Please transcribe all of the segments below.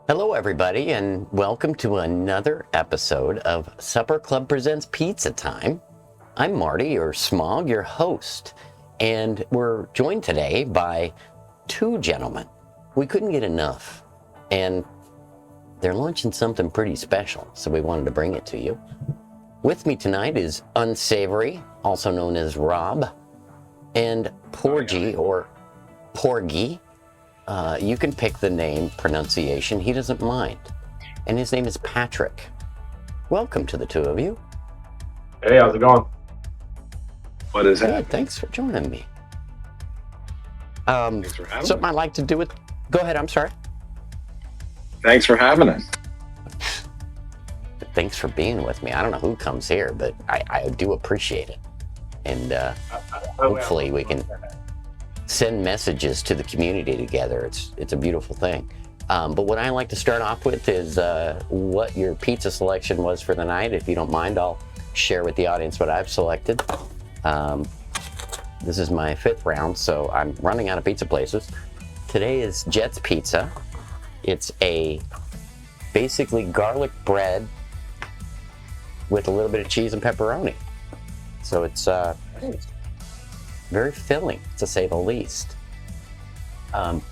Hello, everybody, and welcome to another episode of Supper Club Presents Pizza Time. I'm Marty, or Smog, your host, and we're joined today by two gentlemen. We couldn't get enough, and they're launching something pretty special, so we wanted to bring it to you. With me tonight is Unsavory, also known as Rob, and Porrgy, or Porrgy. You can pick the name pronunciation, he doesn't mind. And his name is Patrick. Welcome to the two of you. Hey, how's it going? What is Good, thanks for joining me. Thanks for having Something us. I'd like to do with... Go ahead, I'm sorry. Thanks for having us. Thanks for being with me. I don't know who comes here, but I do appreciate it. And hopefully we can send messages to the community together. It's a beautiful thing. But what I like to start off with is what your pizza selection was for the night. If you don't mind, I'll share with the audience what I've selected. This is my fifth round, so I'm running out of pizza places. Today is Jet's Pizza. It's a basically garlic bread with a little bit of cheese and pepperoni. So it's very filling, to say the least.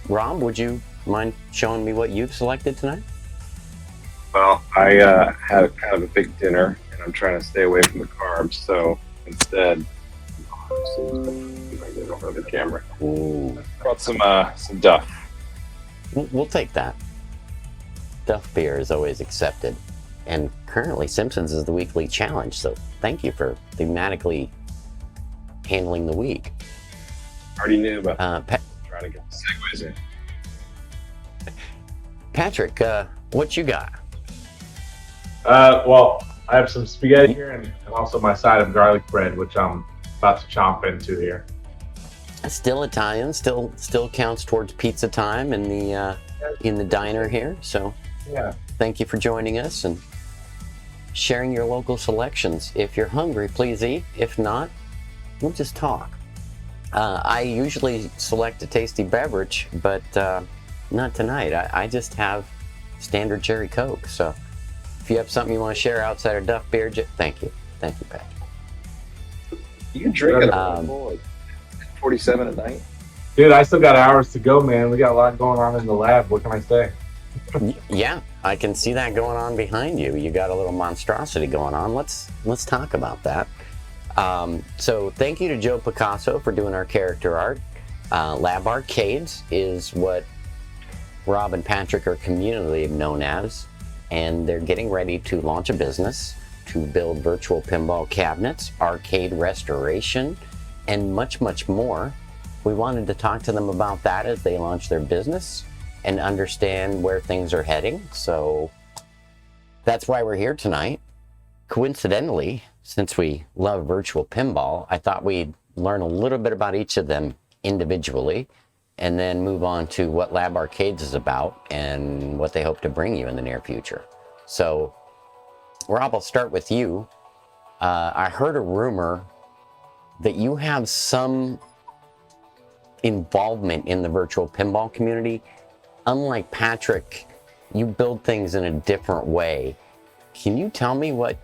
Rob, would you mind showing me what you've selected tonight? Well, I had kind of a big dinner, and I'm trying to stay away from the carbs. So instead, over the camera. Ooh. Brought some Duff. We'll take that. Duff beer is always accepted. And currently, Simpsons is the weekly challenge, so thank you for thematically handling the week. Already knew about Trying to get the segues in. Patrick, what you got? Well, I have some spaghetti here and also my side of garlic bread, which I'm about to chomp into here. Still Italian, still counts towards pizza time in the diner here. So Yeah. thank you for joining us and sharing your local selections. If you're hungry, please eat. If not, we'll just talk. I usually select a tasty beverage, but not tonight. I just have standard cherry Coke. So if you have something you want to share outside of Duff beer, thank you, Patrick. You drink at Um, 47 at night? Dude, I still got hours to go, man. We got a lot going on in the lab. What can I say? Yeah, I can see that going on behind you. You got a little monstrosity going on. Let's talk about that. So thank you to Joe Picasso for doing our character art. LabArcades is what Rob and Patrick are communally known as, and they're getting ready to launch a business to build virtual pinball cabinets, arcade restoration, and much, much more. We wanted to talk to them about that as they launch their business and understand where things are heading. So that's why we're here tonight. Coincidentally, since we love virtual pinball, I thought we'd learn a little bit about each of them individually and then move on to what LabArcades is about and what they hope to bring you in the near future. So, Rob, I'll start with you. I heard a rumor that you have some involvement in the virtual pinball community. Unlike Patrick, you build things in a different way. Can you tell me what...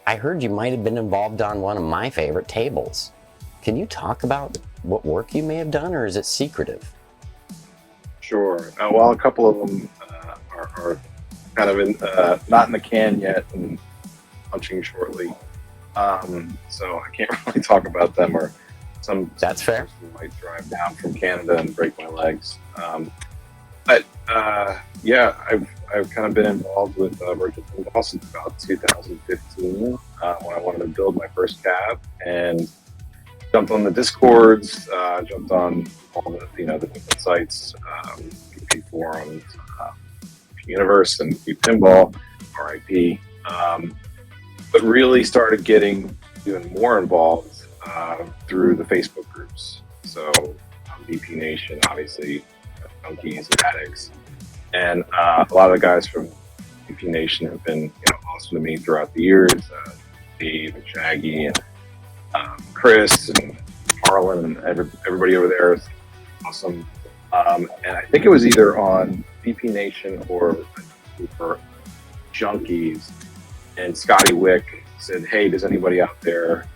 I heard you might have been involved on one of my favorite tables. Can you talk about what work you may have done, or is it secretive? Sure. Well, a couple of them are kind of in, not in the can yet and launching shortly. So I can't really talk about them, or That's fair. Might drive down from Canada and break my legs. But yeah, I've kind of been involved with virtual pinball since about 2015 when I wanted to build my first cab, and jumped on the Discords, jumped on all the the different sites, VP forums, Universe, and Pinball, RIP. But really started getting even more involved through the Facebook groups. So VP Nation, obviously. Junkies and addicts, and a lot of the guys from VP Nation have been awesome to me throughout the years. Dave and Shaggy and Chris and Harlan and everybody over there is awesome. And I think it was either on VP Nation or Junkies. And Scotty Wick said, "Hey, does anybody out there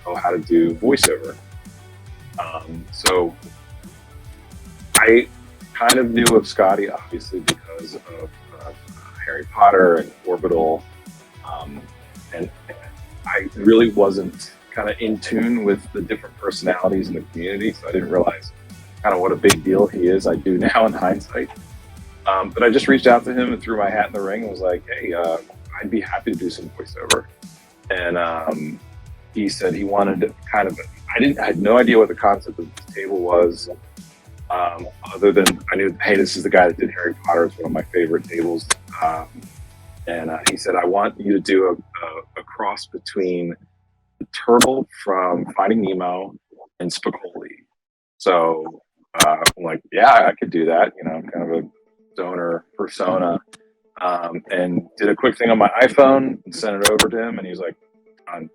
know how to do voiceover?" So I kind of knew of Scotty, obviously, because of Harry Potter and Orbital. And I really wasn't kind of in tune with the different personalities in the community, so I didn't realize kind of what a big deal he is. I do now in hindsight. But I just reached out to him and threw my hat in the ring and was like, "Hey, I'd be happy to do some voiceover." And he said he wanted to kind of, I had no idea what the concept of the table was, other than I knew, hey, this is the guy that did Harry Potter. It's one of my favorite tables. And he said, "I want you to do a cross between the turtle from Finding Nemo and Spicoli." So I'm like, yeah, I could do that. You know, I'm kind of a stoner persona. And did a quick thing on my iPhone and sent it over to him. And he's like,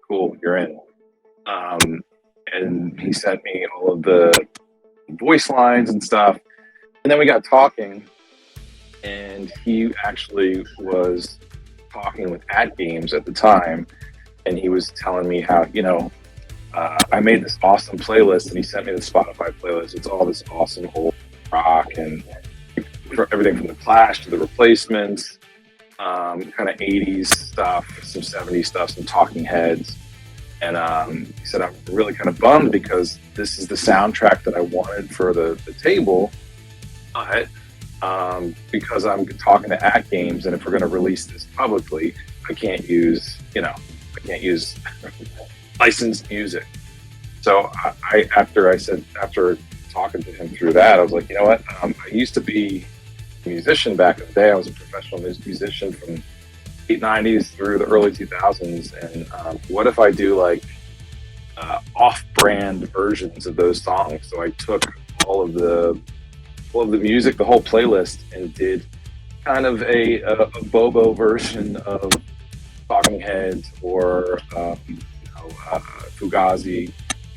"Cool, you're in." And he sent me all of the voice lines and stuff. And then we got talking. And he actually was talking with At Games at the time, and he was telling me how, you know, I made this awesome playlist, and he sent me the Spotify playlist. It's all this awesome old rock and everything from the Clash to the Replacements, kind of 80s stuff, some 70s stuff, some Talking Heads. And he said, "I'm really kind of bummed because this is the soundtrack that I wanted for the table, but because I'm talking to At Games, and if we're going to release this publicly, I can't use licensed music." So after talking to him through that, I was like, you know what? I used to be a musician back in the day. I was a professional musician from late 90s through the early 2000s. And what if I do like off-brand versions of those songs? So I took all of the music, the whole playlist, and did kind of a Bobo version of Talking Heads or Fugazi,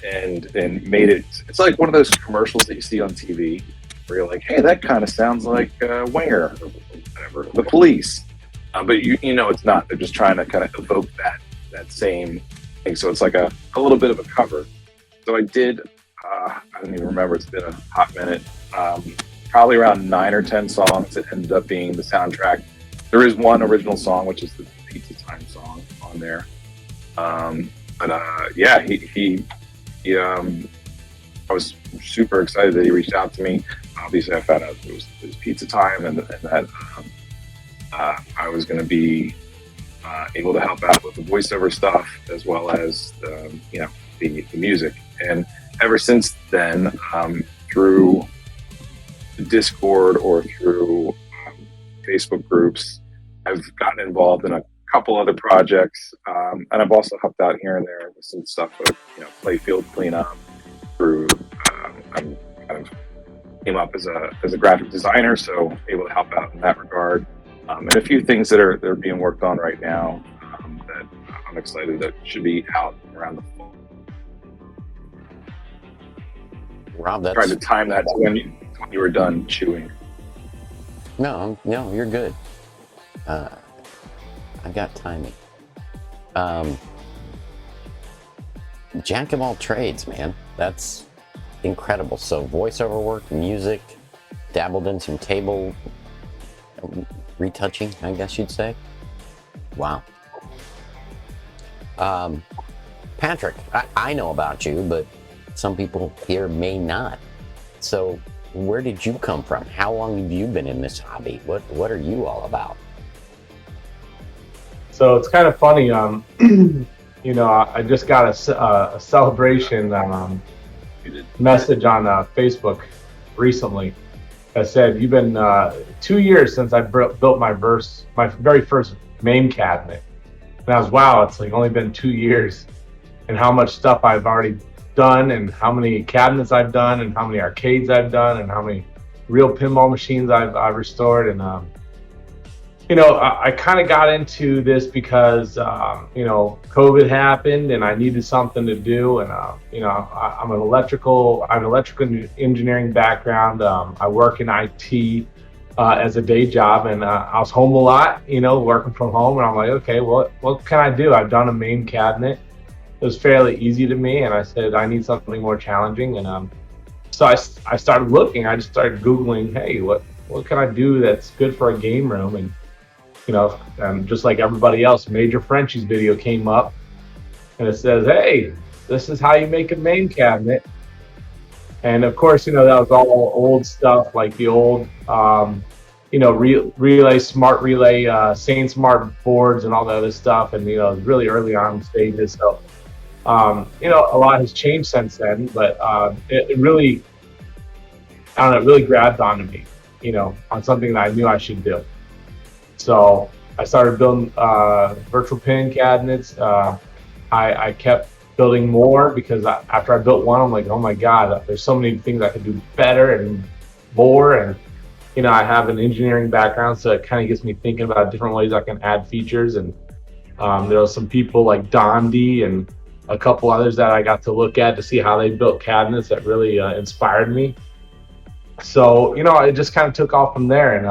and made it. It's like one of those commercials that you see on TV where you're like, "Hey, that kind of sounds like Winger or whatever, The Police," but you know it's not. They're just trying to kind of evoke that same thing. So it's like a little bit of a cover. So I did. I don't even remember. It's been a hot minute. Probably around 9 or 10 songs that ended up being the soundtrack. There is one original song, which is the Pizza Time song on there. Yeah, he I was super excited that he reached out to me. Obviously, I found out it was Pizza Time, and that I was going to be able to help out with the voiceover stuff as well as the music. And ever since then, through Discord or through Facebook groups, I've gotten involved in a couple other projects, and I've also helped out here and there with some stuff like playfield cleanup. Through I'm kind of came up as a graphic designer, so able to help out in that regard, and a few things that are being worked on right now that I'm excited that should be out around the fall. Rob, that's tried to time that to when you were done chewing. No, you're good. I got timing. Jack of all trades, man. That's incredible. So voiceover work, music, dabbled in some table retouching, I guess you'd say. Wow. Patrick, I know about you, but some people here may not. So where did you come from? How long have you been in this hobby? What are you all about? So it's kind of funny. I just got a celebration message on Facebook recently that said, "You've been 2 years since I built my very first MAME cabinet." And I was, wow, it's like only been 2 years, and how much stuff I've already done, and how many cabinets I've done, and how many arcades I've done, and how many real pinball machines I've restored. And I kind of got into this because, COVID happened and I needed something to do. And, I'm I have an electrical engineering background. I work in IT as a day job, and I was home a lot, working from home. And I'm like, okay, what can I do? I've done a main cabinet. It was fairly easy to me. And I said, I need something more challenging. And so I started looking. I just started Googling, hey, what can I do that's good for a game room? And just like everybody else, Major Frenchie's video came up, and it says, "Hey, this is how you make a main cabinet." And of course, that was all old stuff, like the old, relay, smart relay, Saint Smart boards, and all the other stuff. And it was really early on stages. So, a lot has changed since then, but it really, I don't know, it really grabbed onto me, on something that I knew I should do. So I started building virtual pin cabinets. I kept building more because after I built one, I'm like, oh my God, there's so many things I could do better and more. And, I have an engineering background, so it kind of gets me thinking about different ways I can add features. And there was some people like Dondi and a couple others that I got to look at to see how they built cabinets that really inspired me. So, it just kind of took off from there. And,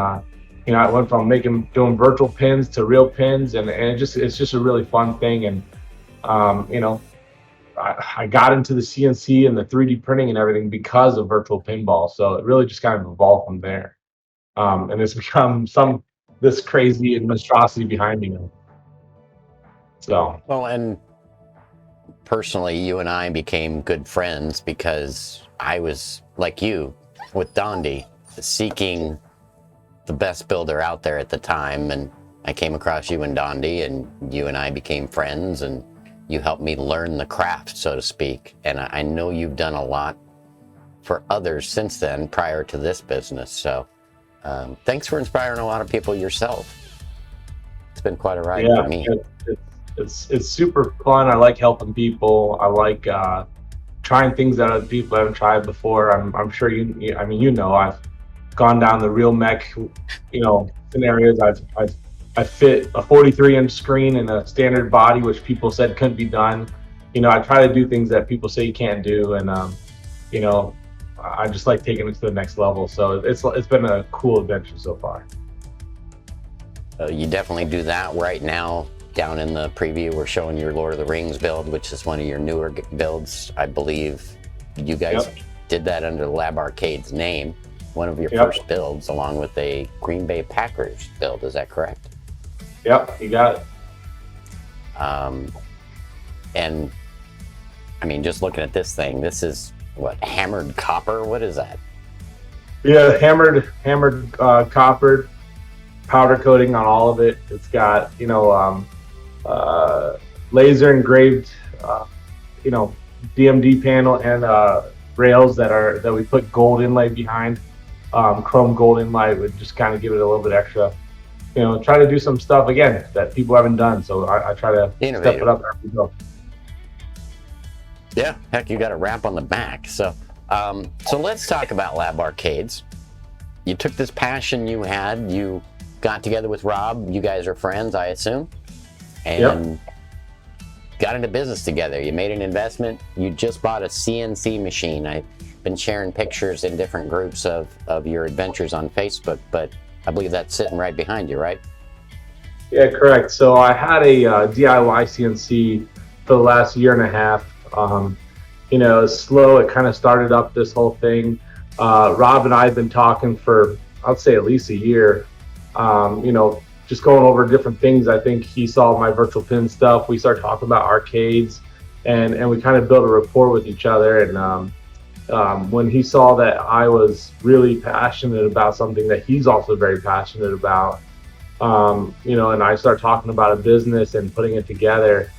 I went from doing virtual pins to real pins, and it's just a really fun thing. And I got into the CNC and the 3D printing and everything because of virtual pinball. So it really just kind of evolved from there, and it's become this crazy monstrosity behind me now. So Well, and personally, you and I became good friends because I was like you with Dondi, seeking the best builder out there at the time, and I came across you and Dondi, and you and I became friends, and you helped me learn the craft, so to speak. And I know you've done a lot for others since then, prior to this business. So thanks for inspiring a lot of people yourself. It's been quite a ride for me. It's super fun. I like helping people. I like trying things that other people haven't tried before. I'm sure I've gone down the real mech, scenarios. I fit a 43-inch screen in a standard body, which people said couldn't be done. I try to do things that people say you can't do, and I just like taking it to the next level. So it's been a cool adventure so far. You definitely do that right now. Down in the preview, we're showing your Lord of the Rings build, which is one of your newer builds. I believe you guys did that under the LabArcades name. One of your first builds, along with a Green Bay Packers build. Is that correct? Yep, you got it. And I mean, just looking at this thing, this is what, hammered copper? What is that? Yeah, hammered copper, powder coating on all of it. It's got laser engraved DMD panel and rails that we put gold inlay behind. Chrome gold inlay would just kind of give it a little bit extra. Try to do some stuff again that people haven't done. So I try to step it up as we go. Yeah, heck, you got a wrap on the back. So let's talk about LabArcades. You took this passion you had, you got together with Rob. You guys are friends, I assume, and got into business together. You made an investment. You just bought a CNC machine. I've been sharing pictures in different groups of your adventures on Facebook, but I believe that's sitting right behind you, right? Yeah, correct. So I had a DIY CNC for the last year and a half. It was slow. It kind of started up this whole thing. Rob and I have been talking for, I'd say, at least a year. Just going over different things. I think he saw my virtual pin stuff. We started talking about arcades, and we kind of built a rapport with each other. And when he saw that I was really passionate about something that he's also very passionate about, and I started talking about a business and putting it together,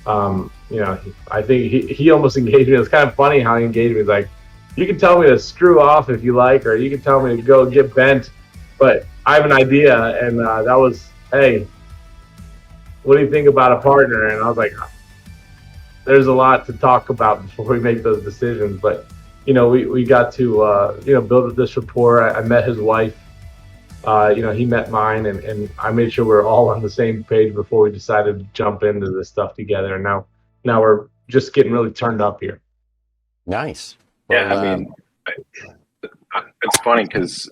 I think he almost engaged me. It was kind of funny how he engaged me. He's like, you can tell me to screw off if you like, or you can tell me to go get bent, but I have an idea. And that was, hey, what do you think about a partner? And I was like, there's a lot to talk about before we make those decisions. But, we got to, build this rapport. I met his wife, he met mine, and I made sure we were all on the same page before we decided to jump into this stuff together. And now we're just getting really turned up here. Nice. Yeah, Well, I mean, it's funny because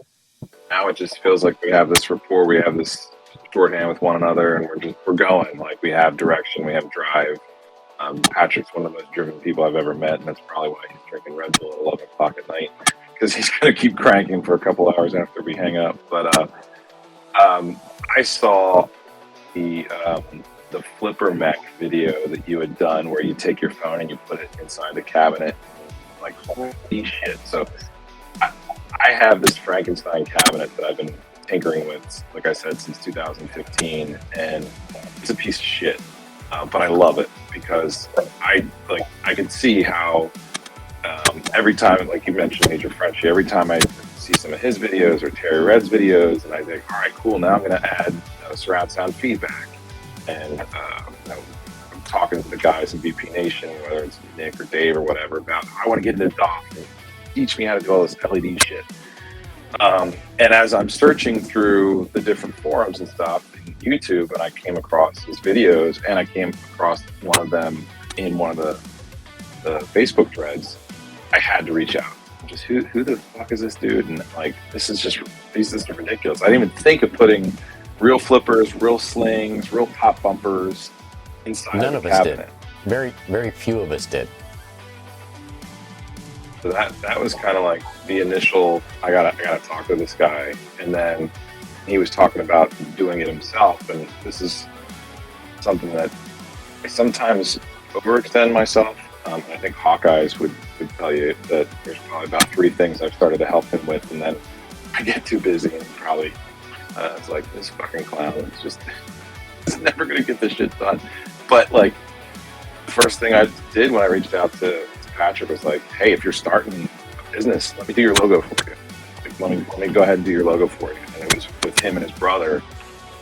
now it just feels like we have this rapport, we have this shorthand with one another, and we're going. Like, we have direction, we have drive. Patrick's one of the most driven people I've ever met, and that's probably why he's drinking Red Bull at 11 o'clock at night, because he's going to keep cranking for a couple hours after we hang up. But I saw the Flipper Mech video that you had done where you take your phone and you put it inside the cabinet. Like, holy shit. So I have this Frankenstein cabinet that I've been tinkering with, like I said, since 2015, and it's a piece of shit. But I love it because I can see how every time, like you mentioned, Major Frenchie, every time I see some of his videos or Terry Red's videos, and I think, all right, cool, now I'm going to add surround sound feedback. And I'm talking to the guys in VP Nation, whether it's Nick or Dave or whatever, about I want to get into DOF and teach me how to do all this LED shit. And as I'm searching through the different forums and stuff, YouTube, and I came across his videos, and I came across one of them in one of the Facebook threads. I had to reach out. Just who the fuck is this dude? And like, this is ridiculous. I didn't even think of putting real flippers, real slings, real top bumpers inside none the of us cabinet. did. Very, very few of us did. So that was kind of like the initial. I gotta talk to this guy, and then he was talking about doing it himself, and this is something that I sometimes overextend myself. I think Hawkeyes would tell you that there's probably about 3 things I've started to help him with, and then I get too busy and probably it's like, this fucking clown is never going to get this shit done. But like, the first thing I did when I reached out to Patrick was like, hey, if you're starting a business, let me do your logo for you. Like, let me go ahead and do your logo for you. And it was with him and his brother,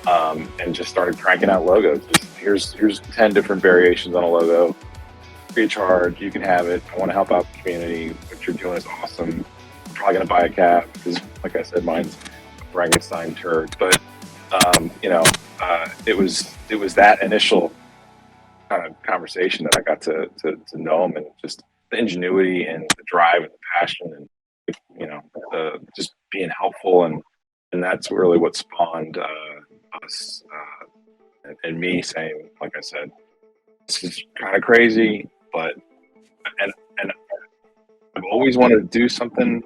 and just started cranking out logos. Just here's 10 different variations on a logo. Free of charge, you can have it. I want to help out the community. What you're doing is awesome. I'm probably gonna buy a cap because, like I said, mine's a Frankenstein turd. But it was that initial kind of conversation that I got to know him, and just the ingenuity and the drive and the passion, and just being helpful, and that's really what spawned us and me saying, like I said, this is kind of crazy, but and I've always wanted to do something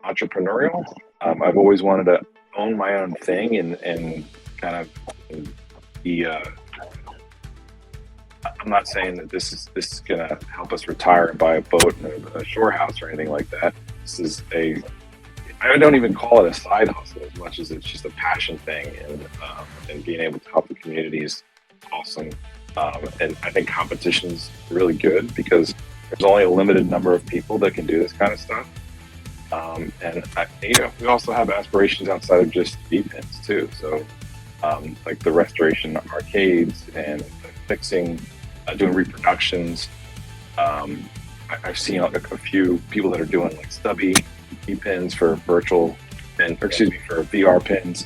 entrepreneurial. I've always wanted to own my own thing and kind of be. I'm not saying that this is gonna help us retire and buy a boat and a shore house or anything like that. This is I don't even call it a side hustle as much as it's just a passion thing, and being able to help the community is awesome. And I think competition's really good because there's only a limited number of people that can do this kind of stuff. And we also have aspirations outside of just vpins too. So like the restoration arcades and fixing, doing reproductions. I've seen a few people that are doing like stubby vpins for for VR pins.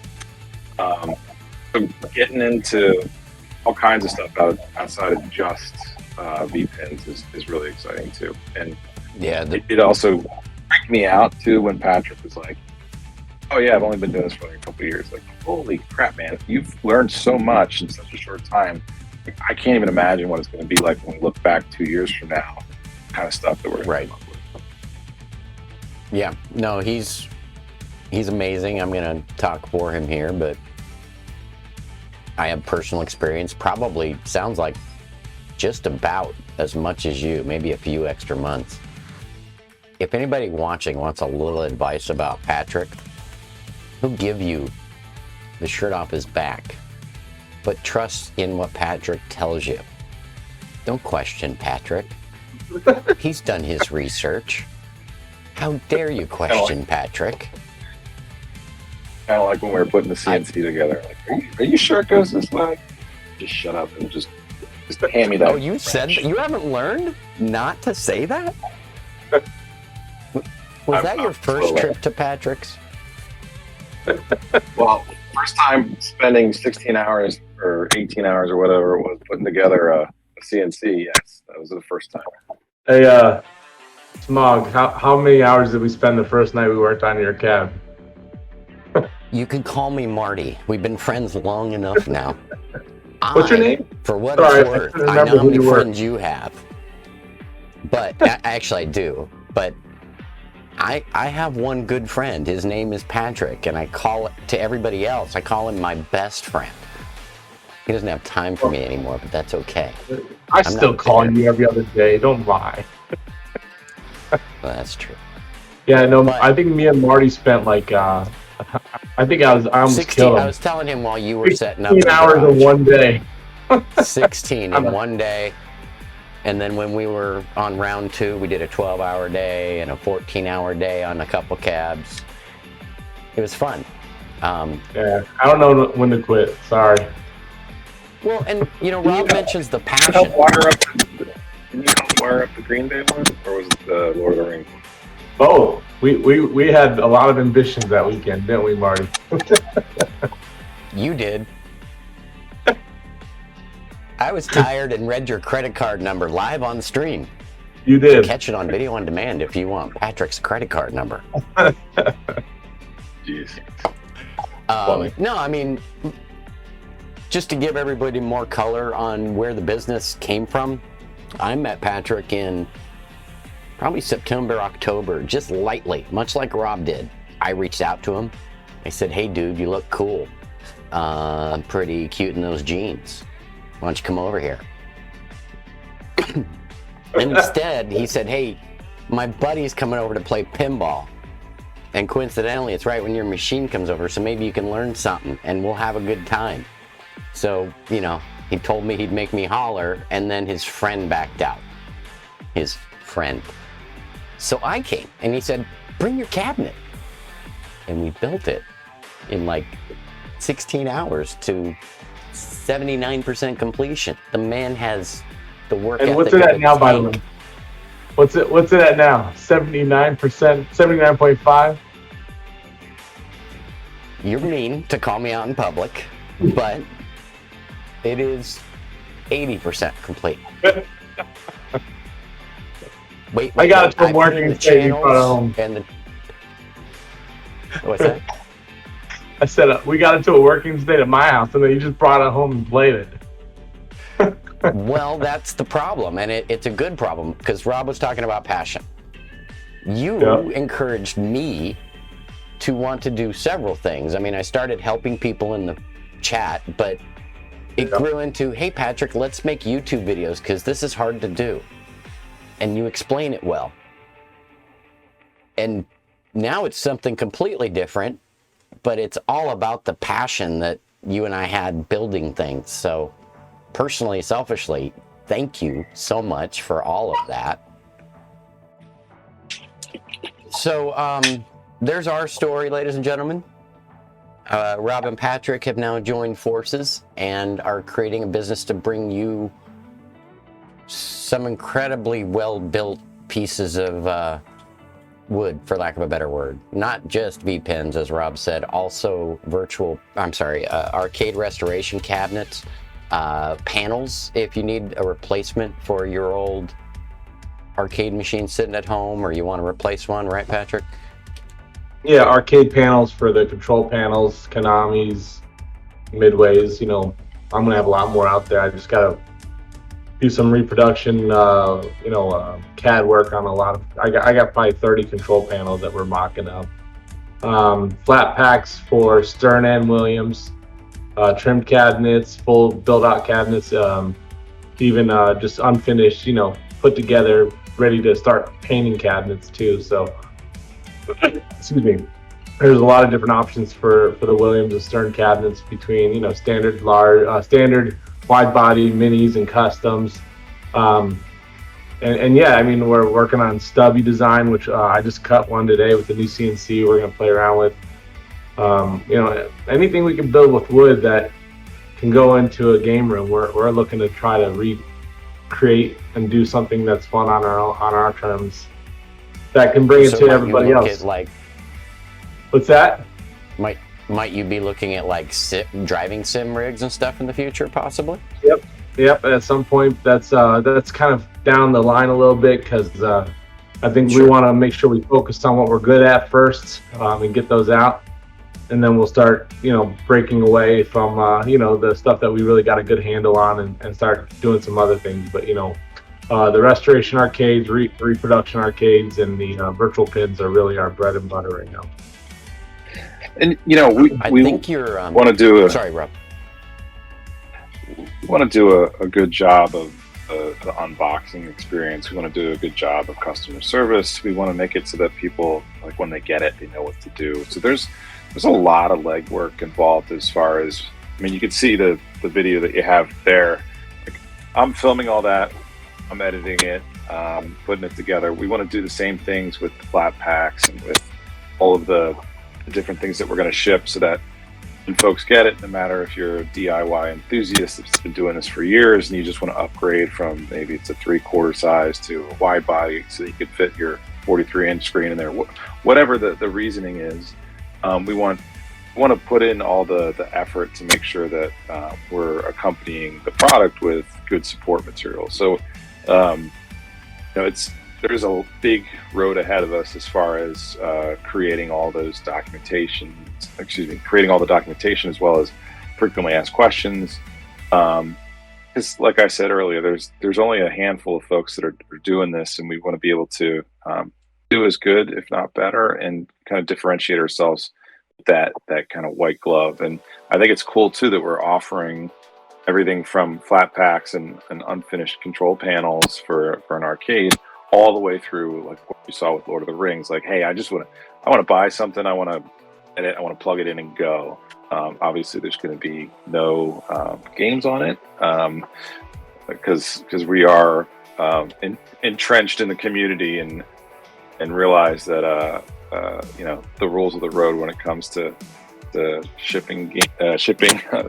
So getting into all kinds of stuff outside of just vpins is really exciting too. And Yeah, it also freaked me out too when Patrick was like, oh yeah, I've only been doing this for like a couple of years. Like, holy crap, man, you've learned so much in such a short time. Like, I can't even imagine what it's going to be like when we look back 2 years from now, kind of stuff that we're going to come up with. Yeah, no, he's amazing. I'm going to talk for him here, but I have personal experience. Probably sounds like just about as much as you, maybe a few extra months. If anybody watching wants a little advice about Patrick, he'll give you the shirt off his back, but trust in what Patrick tells you. Don't question Patrick. He's done his research. How dare you question Patrick? Kind of like when we were putting the CNC together. Like, are you sure it goes this way? Just shut up and just hand me that. Oh, you said that? You haven't learned not to say that? Was that your first trip to Patrick's? Well, first time spending 16 hours or 18 hours or whatever it was putting together a CNC. Yes, that was the first time. Hey, Smog, how many hours did we spend the first night we worked on your cab? You can call me Marty. We've been friends long enough now. What's your name? For what Sorry, it's I worth, couldn't I remember know how who many you were. friends you have. But actually, I do. But I have one good friend. His name is Patrick, and I call it to everybody else. I call him my best friend. He doesn't have time for me anymore, but that's okay. I still call you every other day. Don't lie. Well, that's true. Yeah, no, But- I think me and Marty spent like, I think I almost 16. killed him. I was telling him while you were setting up. 16 hours in one day. 16 in one day. And then when we were on round 2, we did a 12-hour day and a 14-hour day on a couple cabs. It was fun. Yeah, I don't know when to quit. Sorry. Well, and Rob mentions the passion. Help wire up. Did you help wire up the Green Day one, or was it the Lord of the Rings one? Oh, we had a lot of ambitions that weekend, didn't we, Marty? You did. I was tired and read your credit card number live on stream. You did. Catch it on video on demand if you want Patrick's credit card number. Jeez. No, I mean, just to give everybody more color on where the business came from, I met Patrick in probably September, October, just lightly, much like Rob did. I reached out to him. I said, hey, dude, you look cool. Pretty cute in those jeans. Why don't you come over here? And instead, he said, hey, my buddy's coming over to play pinball. And coincidentally, it's right when your machine comes over, so maybe you can learn something and we'll have a good time. So, he told me he'd make me holler, and then his friend backed out. His friend. So I came, and he said, bring your cabinet. And we built it in like 16 hours to 79% completion. The man has the work ethic. And what's it of at a now, by the tank. way? What's it at now? 79%, 79.5? You're mean to call me out in public, but it is 80% complete. Wait, I got it from I've working cleaned the state in front of channels home. and the. What's that? I said we got into a working state at my house, and then you just brought it home and played it. Well, that's the problem, and it's a good problem because Rob was talking about passion. You encouraged me to want to do several things. I mean, I started helping people in the chat, but it grew into, hey, Patrick, let's make YouTube videos because this is hard to do. And you explain it well. And now it's something completely different, but it's all about the passion that you and I had building things. So personally, selfishly, thank you so much for all of that. So there's our story, ladies and gentlemen. Rob and Patrick have now joined forces and are creating a business to bring you some incredibly well-built pieces of wood, for lack of a better word. Not just VPins, as Rob said, also arcade restoration cabinets, panels if you need a replacement for your old arcade machine sitting at home or you want to replace one, right, Patrick? Yeah, arcade panels for the control panels, Konami's, Midways. I'm gonna have a lot more out there. I just gotta do some reproduction, CAD work on a lot of. I got probably 30 control panels that we're mocking up. Flat packs for Stern and Williams, trimmed cabinets, full build-out cabinets, even just unfinished, put together, ready to start painting cabinets too. So, excuse me. There's a lot of different options for the Williams and Stern cabinets between standard large, standard wide body, minis, and customs. And yeah, I mean, we're working on stubby design, which I just cut one today with the new CNC we're going to play around with. Anything we can build with wood that can go into a game room, we're looking to try to recreate and do something that's fun on our terms that can bring it to everybody else. What's that? might you be looking at like driving sim rigs and stuff in the future, possibly? Yep. At some point, that's kind of down the line a little bit, because I think we want to make sure we focus on what we're good at first, and get those out, and then we'll start, breaking away from the stuff that we really got a good handle on, and start doing some other things. But the restoration arcades, reproduction arcades, and the virtual pins are really our bread and butter right now. And I we think you're want to do sorry, Rob. we want to do a good job of the unboxing experience. We want to do a good job of customer service. We want to make it so that people, like, when they get it, they know what to do. So there's a lot of legwork involved as far as, you can see the video that you have there. Like, I'm filming all that. I'm editing it, putting it together. We want to do the same things with the flat packs and with all of the different things that we're going to ship, so that when folks get it, no matter if you're a DIY enthusiast that's been doing this for years and you just want to upgrade from maybe it's a 3/4 size to a wide body so you could fit your 43-inch screen in there, whatever the reasoning is, we want to put in all the effort to make sure that we're accompanying the product with good support material. So there's a big road ahead of us as far as creating all the documentation as well as frequently asked questions. Because like I said earlier, there's only a handful of folks that are doing this, and we want to be able to do as good, if not better, and kind of differentiate ourselves with that kind of white glove. And I think it's cool too that we're offering everything from flat packs and unfinished control panels for an arcade, all the way through, like what you saw with Lord of the Rings. Like, hey, I want to buy something, I want to edit, I want to plug it in and go. Obviously, there's going to be no games on it, because we are entrenched in the community and realize that the rules of the road when it comes to the shipping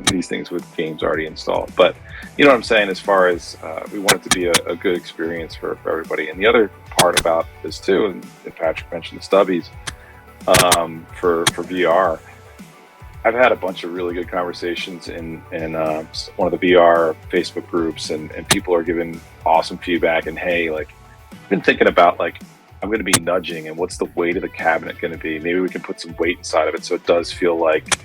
these things with games already installed. But you know what I'm saying, as far as we want it to be a good experience for everybody. And the other part about this too, and Patrick mentioned the stubbies, for VR, I've had a bunch of really good conversations in one of the VR Facebook groups, and people are giving awesome feedback. And hey, like, I've been thinking about, like, I'm going to be nudging, and what's the weight of the cabinet going to be? Maybe we can put some weight inside of it so it does feel like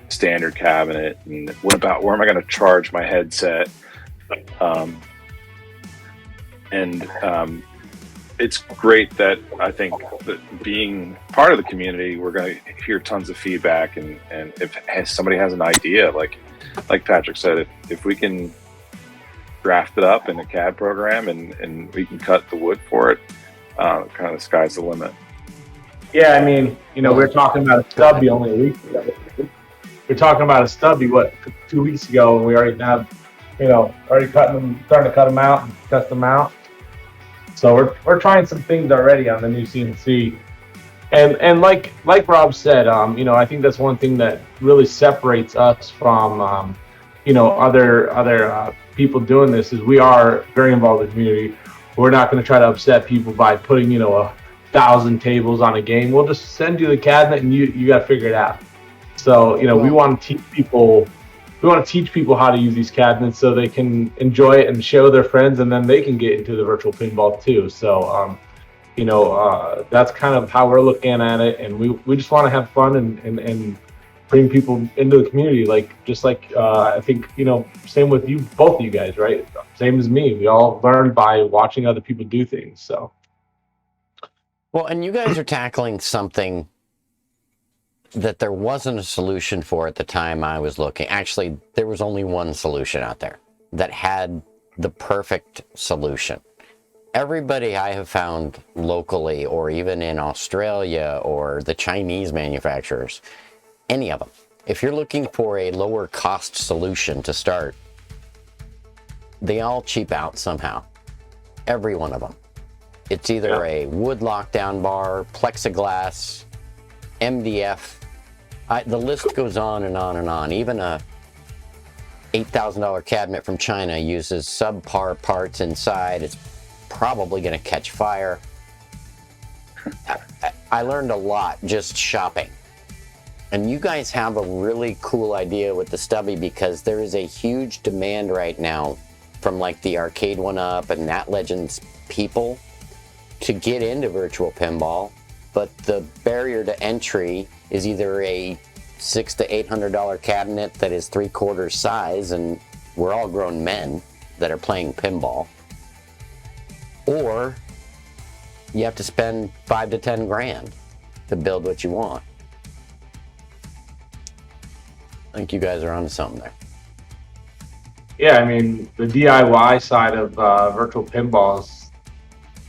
a standard cabinet. And what about, where am I going to charge my headset? It's great that I think that being part of the community, we're going to hear tons of feedback. And if somebody has an idea, like Patrick said, if we can draft it up in a CAD program and we can cut the wood for it, kind of the sky's the limit. Yeah, we were talking about a stubby only a week ago. We were talking about a stubby, 2 weeks ago, and we already have, already starting to cut them out and test them out. So we're trying some things already on the new CNC. And like Rob said, I think that's one thing that really separates us from, other people doing this, is we are very involved in the community. We're not going to try to upset people by putting, 1,000 tables on a game. We'll just send you the cabinet and you got to figure it out. So, we want to teach people. We want to teach people how to use these cabinets so they can enjoy it and show their friends, and then they can get into the virtual pinball too. So, that's kind of how we're looking at it, and we just want to have fun and bring people into the community. I think, same with you, both of you guys, right? Same as me. We all learn by watching other people do things. So, well, and you guys are tackling something that there wasn't a solution for at the time I was looking. Actually, there was only one solution out there that had the perfect solution. Everybody I have found locally, or even in Australia, or the Chinese manufacturers, any of them, if you're looking for a lower cost solution to start, they all cheap out somehow. Every one of them. It's either a wood lockdown bar, plexiglass, MDF. The list goes on and on and on. Even a $8,000 cabinet from China uses subpar parts inside. It's probably going to catch fire. I learned a lot just shopping And you guys have a really cool idea with the Stubby, because there is a huge demand right now from like the Arcade 1-Up and Nat Legends people to get into virtual pinball, but the barrier to entry is either a $600 to $800 cabinet that is 3/4 size, and we're all grown men that are playing pinball, or you have to spend 5 to 10 grand to build what you want. I think you guys are onto something there. Yeah, I mean, the DIY side of virtual pinballs,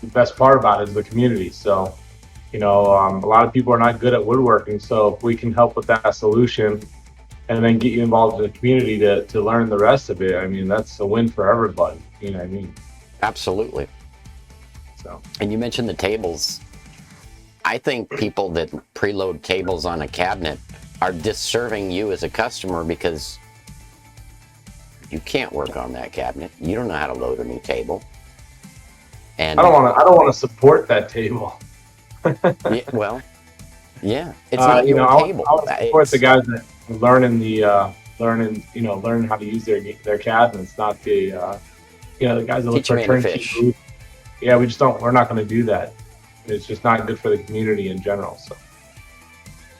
the best part about it is the community. So, a lot of people are not good at woodworking. So if we can help with that solution and then get you involved in the community to learn the rest of it, I mean, that's a win for everybody. You know what I mean? Absolutely. So. And you mentioned the tables. I think people that preload tables on a cabinet are disserving you as a customer, because you can't work on that cabinet. You don't know how to load a new table. And I don't want to support that table. yeah, well, yeah, it's not your table. I want to support the guys that are learning how to use their cabinets, not the the guys that look Teach a for man to turnkey fish. food. Yeah, we're not going to do that. It's just not good for the community in general. So.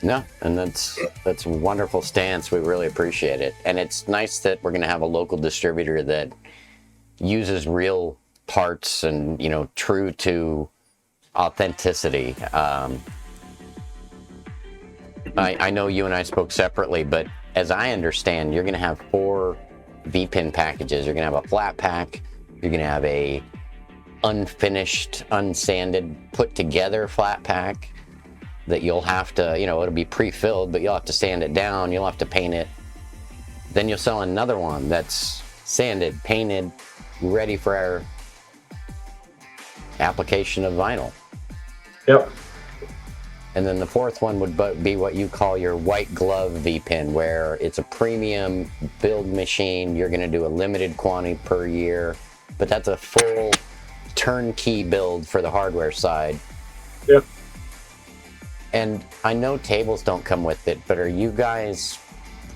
No, and that's a wonderful stance. We really appreciate it. And it's nice that we're going to have a local distributor that uses real parts and, true to authenticity. I know you and I spoke separately, but as I understand, you're going to have 4 vpin packages. You're going to have a flat pack. You're going to have a unfinished, unsanded, put together flat pack that you'll have to, it'll be pre-filled, but you'll have to sand it down, you'll have to paint it. Then you'll sell another one that's sanded, painted, ready for our application of vinyl. Yep. And then the 4th one would be what you call your white glove vpin, where it's a premium build machine. You're going to do a limited quantity per year, but that's a full turnkey build for the hardware side. Yep. And I know tables don't come with it, but are you guys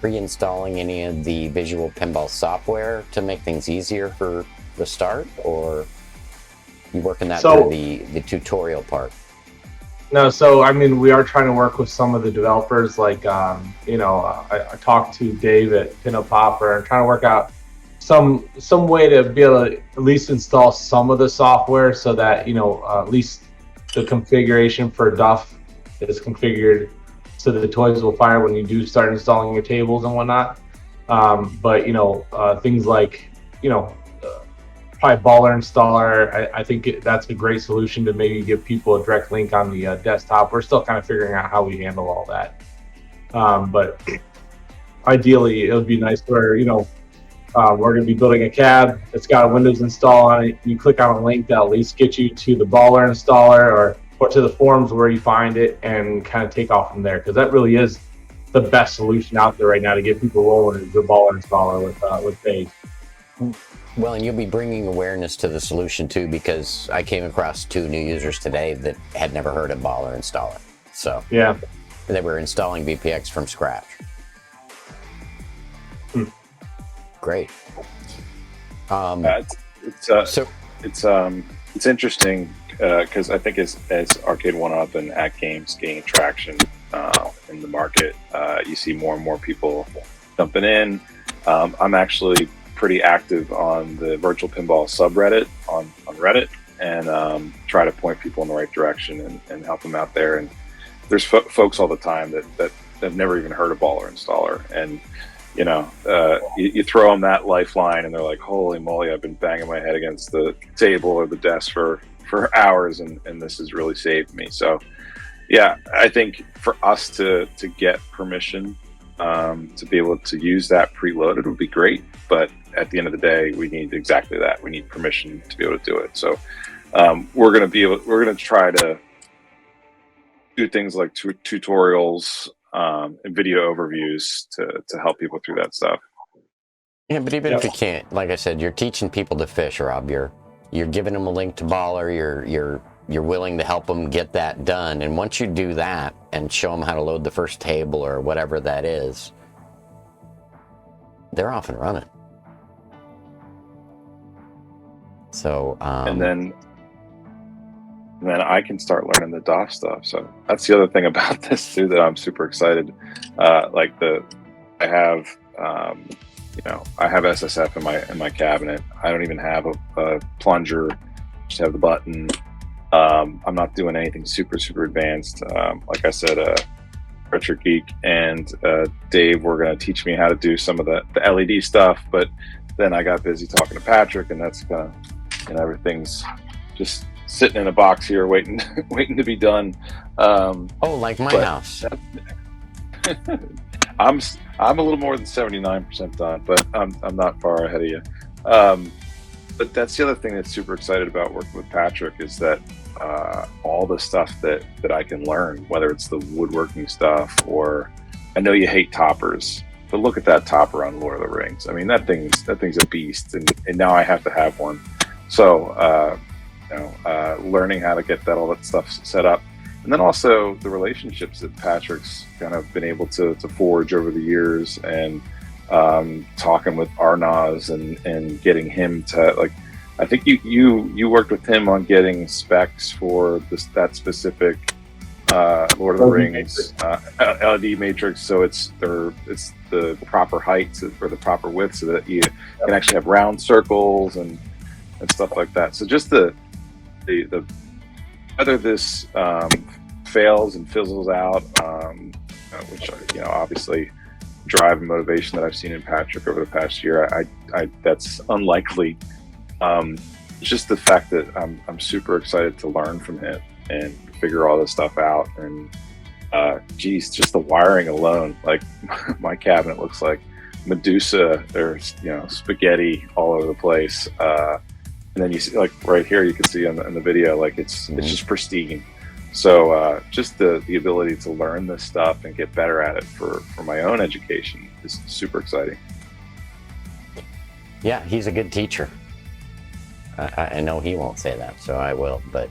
pre-installing any of the visual pinball software to make things easier for the start, or you working that through the tutorial part? No, so I mean, we are trying to work with some of the developers. Like, I talked to Dave at Pinno Popper and trying to work out some way to be able to at least install some of the software, so that at least the configuration for Duff is configured so that the toys will fire when you do start installing your tables and whatnot. But things like probably baller installer, I think that's a great solution to maybe give people a direct link on the desktop. We're still kind of figuring out how we handle all that. But ideally, it would be nice where we're going to be building a cab. It's got a Windows install on it. You click on a link that'll at least get you to the baller installer or to the forums where you find it, and kind of take off from there, because that really is the best solution out there right now to get people rolling, is the baller installer with Phase. Well, and you'll be bringing awareness to the solution too, because I came across 2 new users today that had never heard of baller installer. So yeah, they were installing VPX from scratch. Great. It's interesting because I think as Arcade 1-Up and At Games gaining traction in the market, you see more and more people jumping in. I'm actually pretty active on the virtual pinball subreddit on Reddit, and try to point people in the right direction and help them out there. And there's folks all the time that have never even heard of baller installer, and you throw them that lifeline and they're like, holy moly, I've been banging my head against the table or the desk for hours, and this has really saved me. So yeah, I think for us to get permission to be able to use that preloaded would be great, but at the end of the day, we need exactly that. We need permission to be able to do it. So we're going to try to do things like tutorials and video overviews to help people through that stuff. Yeah, but even if you can't, like I said, you're teaching people to fish, Rob. You're giving them a link to baller. You're you're willing to help them get that done. And once you do that and show them how to load the first table or whatever that is, they're off and running. So, and then I can start learning the DOS stuff. So that's the other thing about this too that I'm super excited. I have I have SSF in my cabinet. I don't even have a plunger. Just have the button. I'm not doing anything super advanced. Like I said, Retro Geek and Dave were going to teach me how to do some of the LED stuff, but then I got busy talking to Patrick, and that's kind of, everything's just sitting in a box here waiting to be done. like my house. I'm a little more than 79% done, but I'm not far ahead of you. But that's the other thing that's super excited about working with Patrick is that all the stuff that I can learn, whether it's the woodworking stuff or I know you hate toppers, but look at that topper on Lord of the Rings. I mean, that thing's a beast, and now I have to have one. So learning how to get all that stuff set up. And then also the relationships that Patrick's kind of been able to forge over the years, and talking with Arnaz and getting him to, I think you worked with him on getting specs for that specific Lord of the Rings LED matrix, so it's the proper heights or the proper width, so that you can actually have round circles and stuff like that. So just the whether this fails and fizzles out, which obviously drive and motivation that I've seen in Patrick over the past year, I that's unlikely. It's just the fact that I'm super excited to learn from him and figure all this stuff out. And just the wiring alone, like my cabinet looks like Medusa. There's spaghetti all over the place. And then you see, like right here, you can see in the video, like it's just pristine. So just the ability to learn this stuff and get better at it for my own education is super exciting. Yeah, he's a good teacher. I know he won't say that, so I will. But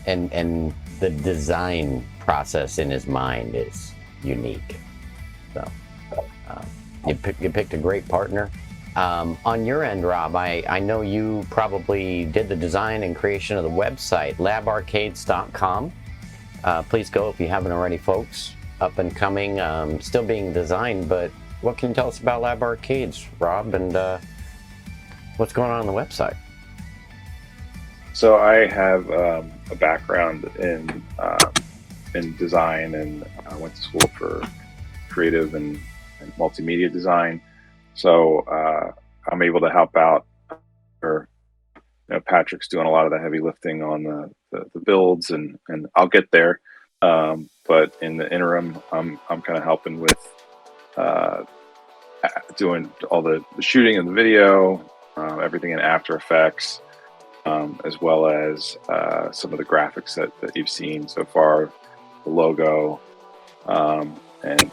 and the design process in his mind is unique. So you picked a great partner. On your end, Rob, I know you probably did the design and creation of the website, LabArcades.com. Please go if you haven't already, folks. Up and coming, still being designed, but what can you tell us about LabArcades, Rob, and what's going on the website? So I have a background in design, and I went to school for creative and multimedia design. So I'm able to help out. Patrick's doing a lot of the heavy lifting on the builds, and I'll get there. But in the interim, I'm kind of helping with doing all the shooting and the video, everything in After Effects, as well as some of the graphics that you've seen so far, the logo, and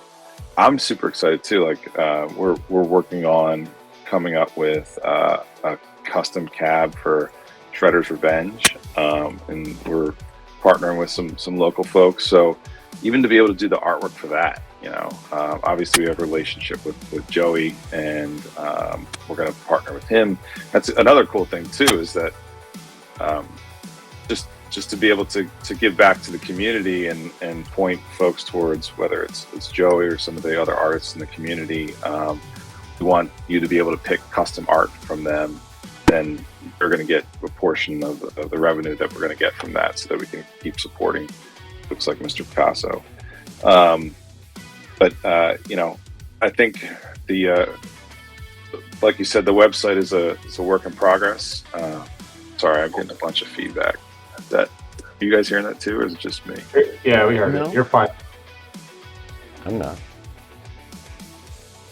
I'm super excited too. Like we're working on coming up with a custom cab for Shredder's Revenge, and we're partnering with some local folks. So even to be able to do the artwork for that, obviously we have a relationship with Joey, and we're going to partner with him. That's another cool thing too, is that just to be able to give back to the community and point folks towards whether it's Joey or some of the other artists in the community. We want you to be able to pick custom art from them, then they're going to get a portion of the revenue that we're going to get from that, so that we can keep supporting folks like Mr. Picasso. But I think like you said, the website is a work in progress. Sorry, I'm getting a bunch of feedback. Are you guys hearing that too, or is it just me? Yeah, we heard it. You're fine. I'm not.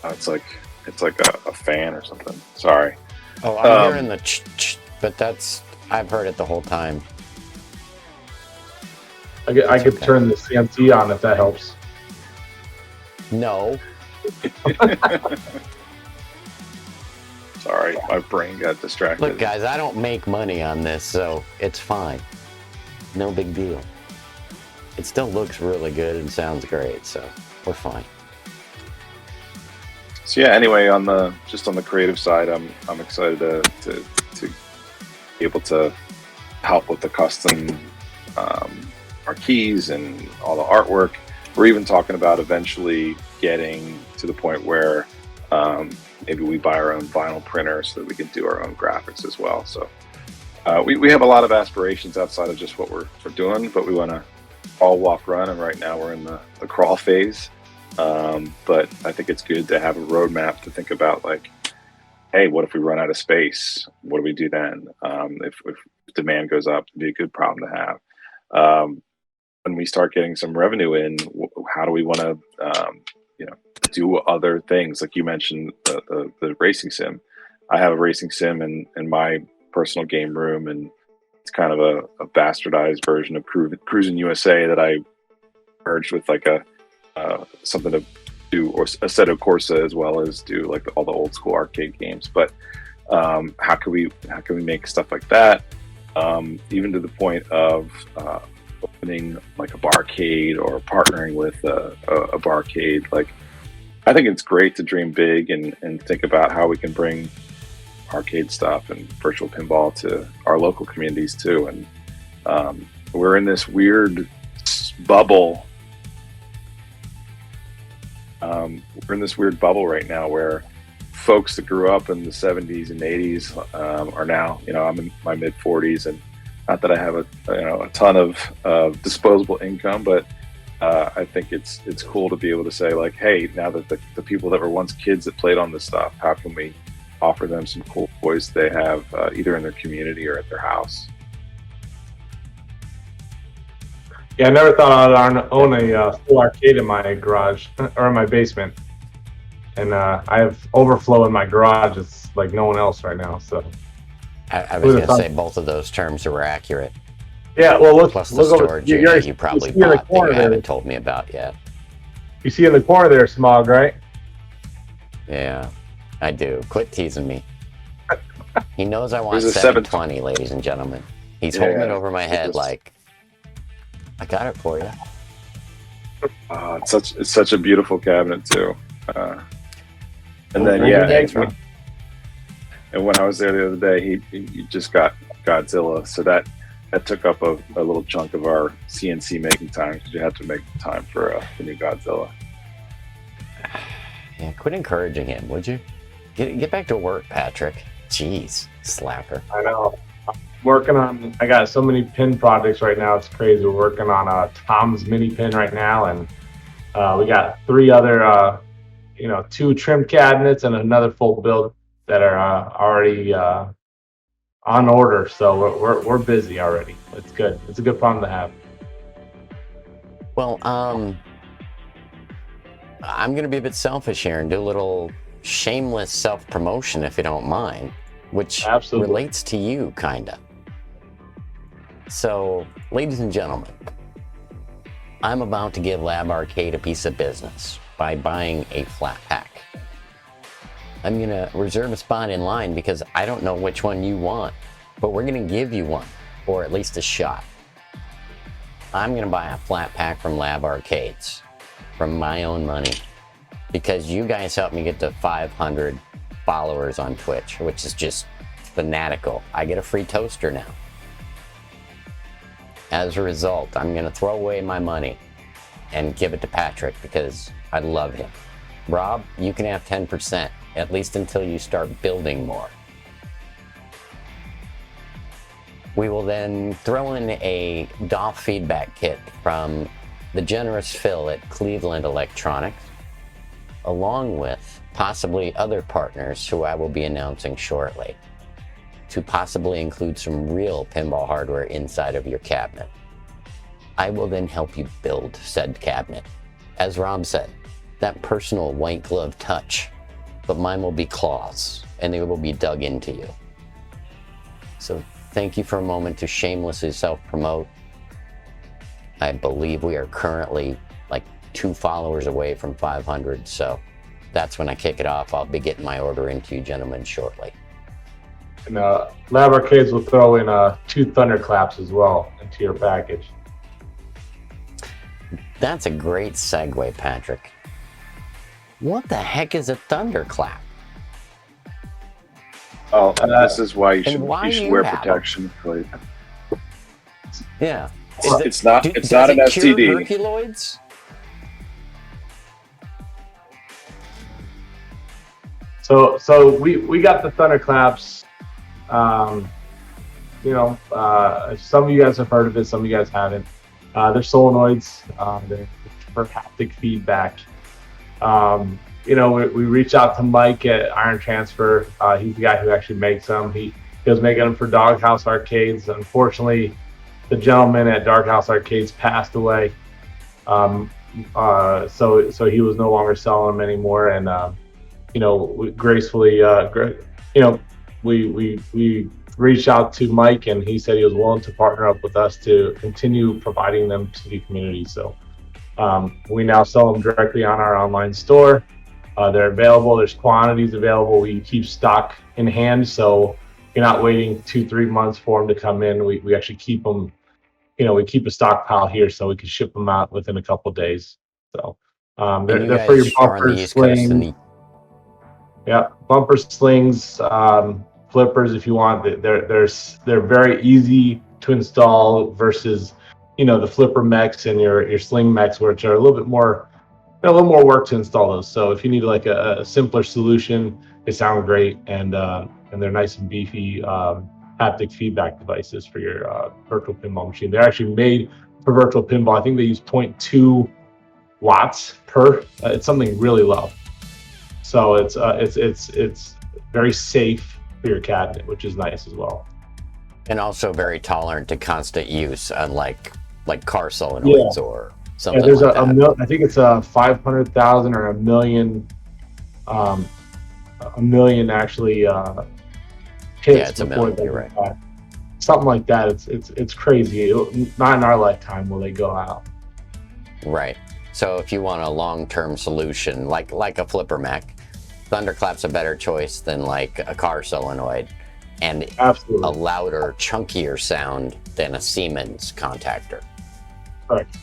It's like a fan or something. Sorry. Oh, I'm hearing the ch-ch, but I've heard it the whole time. I could turn the CMT on if that helps. No. Sorry, my brain got distracted. Look, guys, I don't make money on this, so it's fine. No big deal. It still looks really good and sounds great, so we're fine. So yeah, anyway, on the creative side, I'm excited to be able to help with the custom marquees and all the artwork. We're even talking about eventually getting to the point where maybe we buy our own vinyl printer so that we can do our own graphics as well. So we have a lot of aspirations outside of just what we're doing, but we want to all walk, run, and right now we're in the crawl phase. But I think it's good to have a roadmap to think about, like, hey, what if we run out of space? What do we do then? If demand goes up, it'd be a good problem to have. When we start getting some revenue in, how do we want to, do other things? Like you mentioned, the racing sim. I have a racing sim in my personal game room, and it's kind of a bastardized version of Cruising USA that I merged with like something to do, or a set of Corsa, as well as do like all the old school arcade games. But how can we make stuff like that? Even to the point of opening like a barcade or partnering with a barcade. Like, I think it's great to dream big and think about how we can bring arcade stuff and virtual pinball to our local communities too. And we're in this weird bubble. We're in this weird bubble right now where folks that grew up in the 70s and 80s are now, I'm in my mid 40s, and not that I have a ton of disposable income, but I think it's cool to be able to say, like, hey, now that the people that were once kids that played on this stuff, how can we offer them some cool toys they have either in their community or at their house? Yeah, I never thought I'd own a full arcade in my garage or in my basement. And I have overflow in my garage. It's like no one else right now. So I was going to say both of those terms are accurate. Yeah, well, look. Plus the storage unit you probably bought that you haven't told me about yet. You see in the corner there, Smog, right? Yeah, I do. Quit teasing me. He knows I want There's a 720, ladies and gentlemen. He's holding it over my head like, I got it for you. It's such a beautiful cabinet too. And then and when I was there the other day, he just got Godzilla, so that took up a little chunk of our CNC making time, because you had to make time for the new Godzilla. Yeah, quit encouraging him, would you? Get back to work, Patrick. Jeez, slacker. I know. I got so many pin projects right now. It's crazy. We're working on Tom's mini pin right now, and we got 3 other, 2 trim cabinets and another full build that are already on order. So we're busy already. It's good. It's a good problem to have. Well, I'm going to be a bit selfish here and do a little shameless self-promotion, if you don't mind, which Absolutely relates to you, kind of. So, ladies and gentlemen, I'm about to give LabArcade a piece of business by buying a flat pack. I'm going to reserve a spot in line because I don't know which one you want, but we're going to give you one, or at least a shot. I'm going to buy a flat pack from LabArcades from my own money because you guys helped me get to 500 followers on Twitch, which is just fanatical. I get a free toaster now. As a result, I'm going to throw away my money and give it to Patrick because I love him. Rob, you can have 10%, at least until you start building more. We will then throw in a DOF feedback kit from the generous Phil at Cleveland Electronics, along with possibly other partners who I will be announcing shortly, to possibly include some real pinball hardware inside of your cabinet. I will then help you build said cabinet. As Rob said, that personal white glove touch, but mine will be claws, and they will be dug into you. So thank you for a moment to shamelessly self-promote. I believe we are currently like 2 followers away from 500, so that's when I kick it off. I'll be getting my order into you gentlemen shortly. And LabArcades will throw in 2 thunderclaps as well into your package. That's a great segue, Patrick. What the heck is a thunderclap? Oh, this is why you should, why you should you wear have protection. Please. Yeah. It's not an does it cure STD. Herculoids? So we got the thunderclaps. Some of you guys have heard of it, some of you guys haven't. They're solenoids. They're for haptic feedback. We reached out to Mike at Iron Transfer. He's the guy who actually makes them. He was making them for Doghouse Arcades. Unfortunately, the gentleman at Doghouse Arcades passed away. So he was no longer selling them anymore. And we gracefully, we reached out to Mike, and he said he was willing to partner up with us to continue providing them to the community. So we now sell them directly on our online store. They're available. There's quantities available. We keep stock in hand, so you're not waiting 2-3 months for them to come in. We actually keep them. We keep a stockpile here, so we can ship them out within a couple of days. So they're for your bumpers, slings. Yeah, bumper slings, flippers if you want. They're very easy to install versus the flipper mechs and your sling mechs, which are a little more work to install those. So if you need like a simpler solution, they sound great, and they're nice and beefy haptic feedback devices for your virtual pinball machine. They're actually made for virtual pinball. I think they use 0.2 watts per. It's something really low. So it's very safe for your cabinet, which is nice as well. And also very tolerant to constant use, unlike car solenoids or something like that. I think it's a 500,000 or a million actually hits. Yeah, it's a million. You're right. Something like that. It's crazy. Not in our lifetime will they go out. Right. So if you want a long-term solution, like a flipper mech, Thunderclap's a better choice than like a car solenoid, and absolutely a louder, chunkier sound than a Siemens contactor. Correct.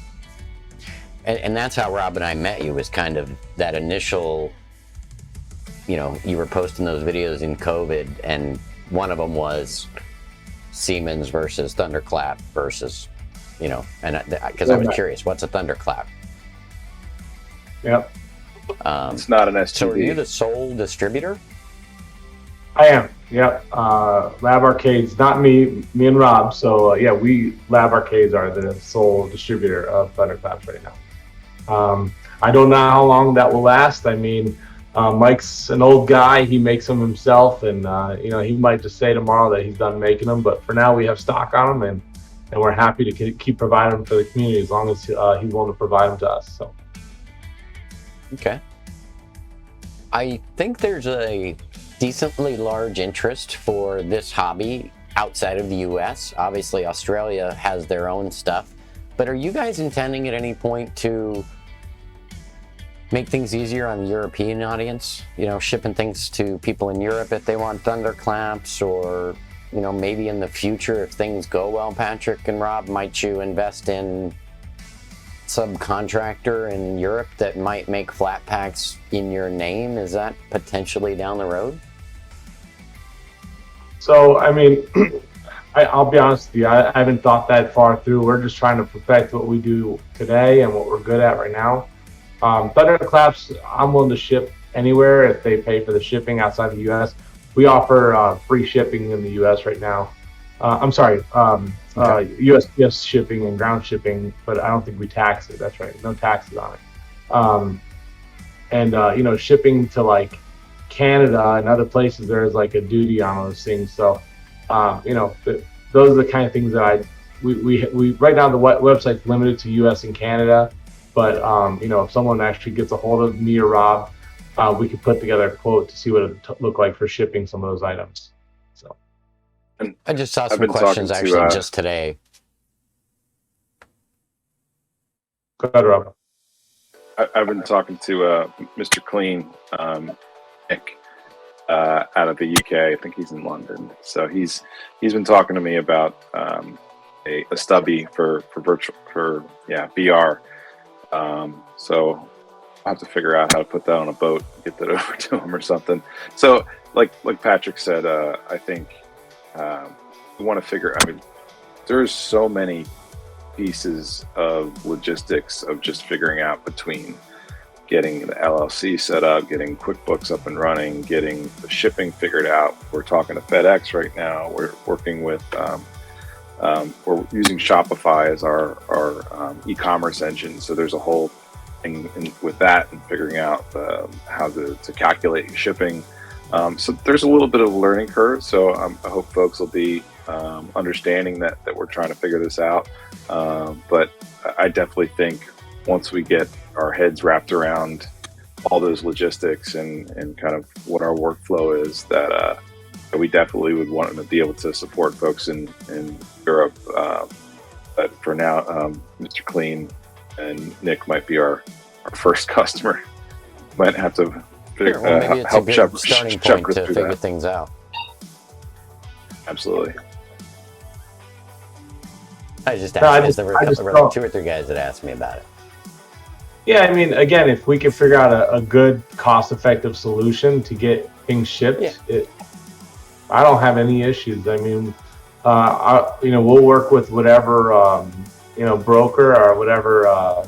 And that's how Rob and I met you, was kind of that initial, you were posting those videos in COVID, and one of them was Siemens versus Thunderclap versus, and because I was curious, what's a Thunderclap? Yep. It's not an STD. So are you the sole distributor? I am. Yep. LabArcades, not me and Rob. So LabArcades are the sole distributor of Thunderclaps right now. I don't know how long that will last. I mean, Mike's an old guy. He makes them himself, and he might just say tomorrow that he's done making them. But for now, we have stock on them, and we're happy to keep providing them for the community as long as he's willing to provide them to us. So. Okay. I think there's a decently large interest for this hobby outside of the US. Obviously, Australia has their own stuff. But are you guys intending at any point to make things easier on the European audience? Shipping things to people in Europe if they want thunderclaps, or, maybe in the future if things go well, Patrick and Rob, might you invest in subcontractor in Europe that might make flat packs in your name? Is that potentially down the road? So, I mean, I'll be honest with you, I haven't thought that far through. We're just trying to perfect what we do today and what we're good at right now. Thunderclaps, I'm willing to ship anywhere if they pay for the shipping outside the U.S. We offer free shipping in the U.S. right now. USPS shipping and ground shipping, but I don't think we tax it. That's right, no taxes on it. Shipping to like Canada and other places, there is like a duty on those things. So, those are the kind of things that we right now the website's limited to U.S. and Canada, but if someone actually gets a hold of me or Rob, we could put together a quote to see what it would look like for shipping some of those items. So. I just saw some questions actually just today. Go ahead, Rob. I've been talking to Mr. Clean, Nick, out of the UK. I think he's in London. So he's been talking to me about a stubby for VR. So I'll have to figure out how to put that on a boat, get that over to him or something. So like Patrick said, I think we want to figure. I mean, there's so many pieces of logistics of just figuring out between getting the LLC set up, getting QuickBooks up and running, getting the shipping figured out. We're talking to FedEx right now. We're working with, we're using Shopify as our e-commerce engine. So there's a whole thing with that and figuring out how to calculate your shipping. So there's a little bit of a learning curve. So I hope folks will be understanding that we're trying to figure this out. But I definitely think once we get our heads wrapped around all those logistics and kind of what our workflow is, that we definitely would want to be able to support folks in Europe. But for now, Mr. Clean and Nick might be our first customer. Might have to figure, maybe it's help a good starting point to figure that. things out. Absolutely. I just asked. There were two or three guys that asked me about it. Yeah, I mean, again, if we can figure out a good, cost-effective solution to get things shipped, I don't have any issues. I mean, we'll work with whatever, broker or whatever,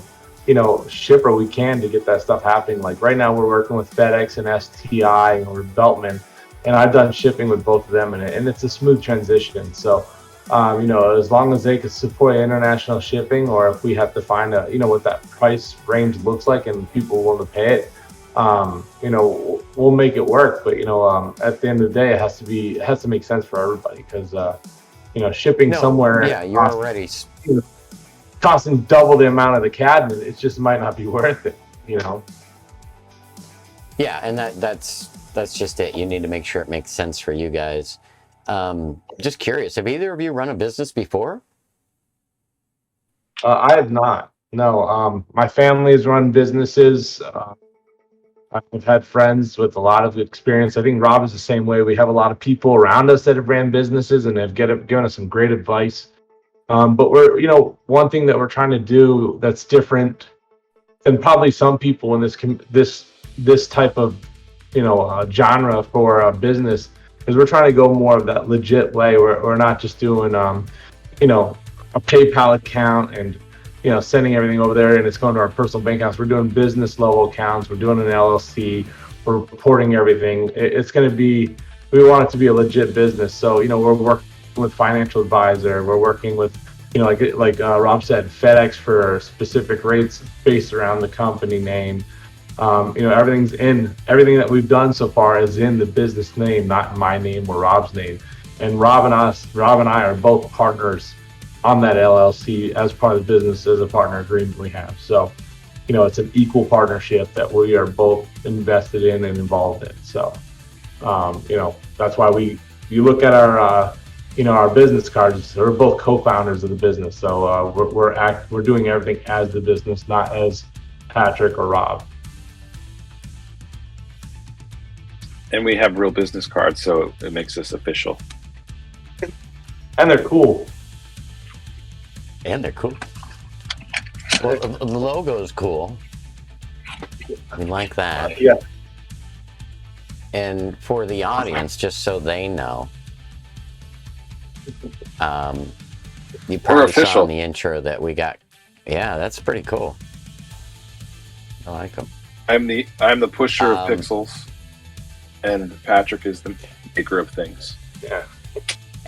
shipper we can to get that stuff happening. Like right now, we're working with FedEx and STI or Beltman, and I've done shipping with both of them, and it's a smooth transition. So, as long as they can support international shipping, or if we have to find what that price range looks like and people will to pay it, we'll make it work. But at the end of the day, it has to make sense for everybody, because shipping somewhere, you're already costing double the amount of the cabinet, it just might not be worth it. Yeah, and that's just it. You need to make sure it makes sense for you guys. Just curious, have either of you run a business before? I have not. No. My family has run businesses. I've had friends with a lot of experience. I think Rob is the same way. We have a lot of people around us that have ran businesses and have given us some great advice. But we're, one thing that we're trying to do that's different than probably some people in this type of, genre for a business, is we're trying to go more of that legit way, where we're not just doing, a PayPal account and, sending everything over there and it's going to our personal bank accounts. We're doing business level accounts. We're doing an LLC. We're reporting everything. It's going to be, we want it to be a legit business. So, we're working with financial advisor. We're working with, like Rob said, FedEx for specific rates based around the company name. Everything that we've done so far is in the business name, not in my name or Rob's name. And Rob and I are both partners on that LLC as part of the business, as a partner agreement we have. So, it's an equal partnership that we are both invested in and involved in. So, that's why you look at our, our business cards, we're both co-founders of the business. So we're doing everything as the business, not as Patrick or Rob. And we have real business cards, so it makes us official. And they're cool. Well, the logo is cool. We like that. Yeah. And for the audience, just so they know, you probably saw in the intro that we got. Yeah, that's pretty cool. I like them. I'm the pusher of pixels, and Patrick is the maker of things. Yeah.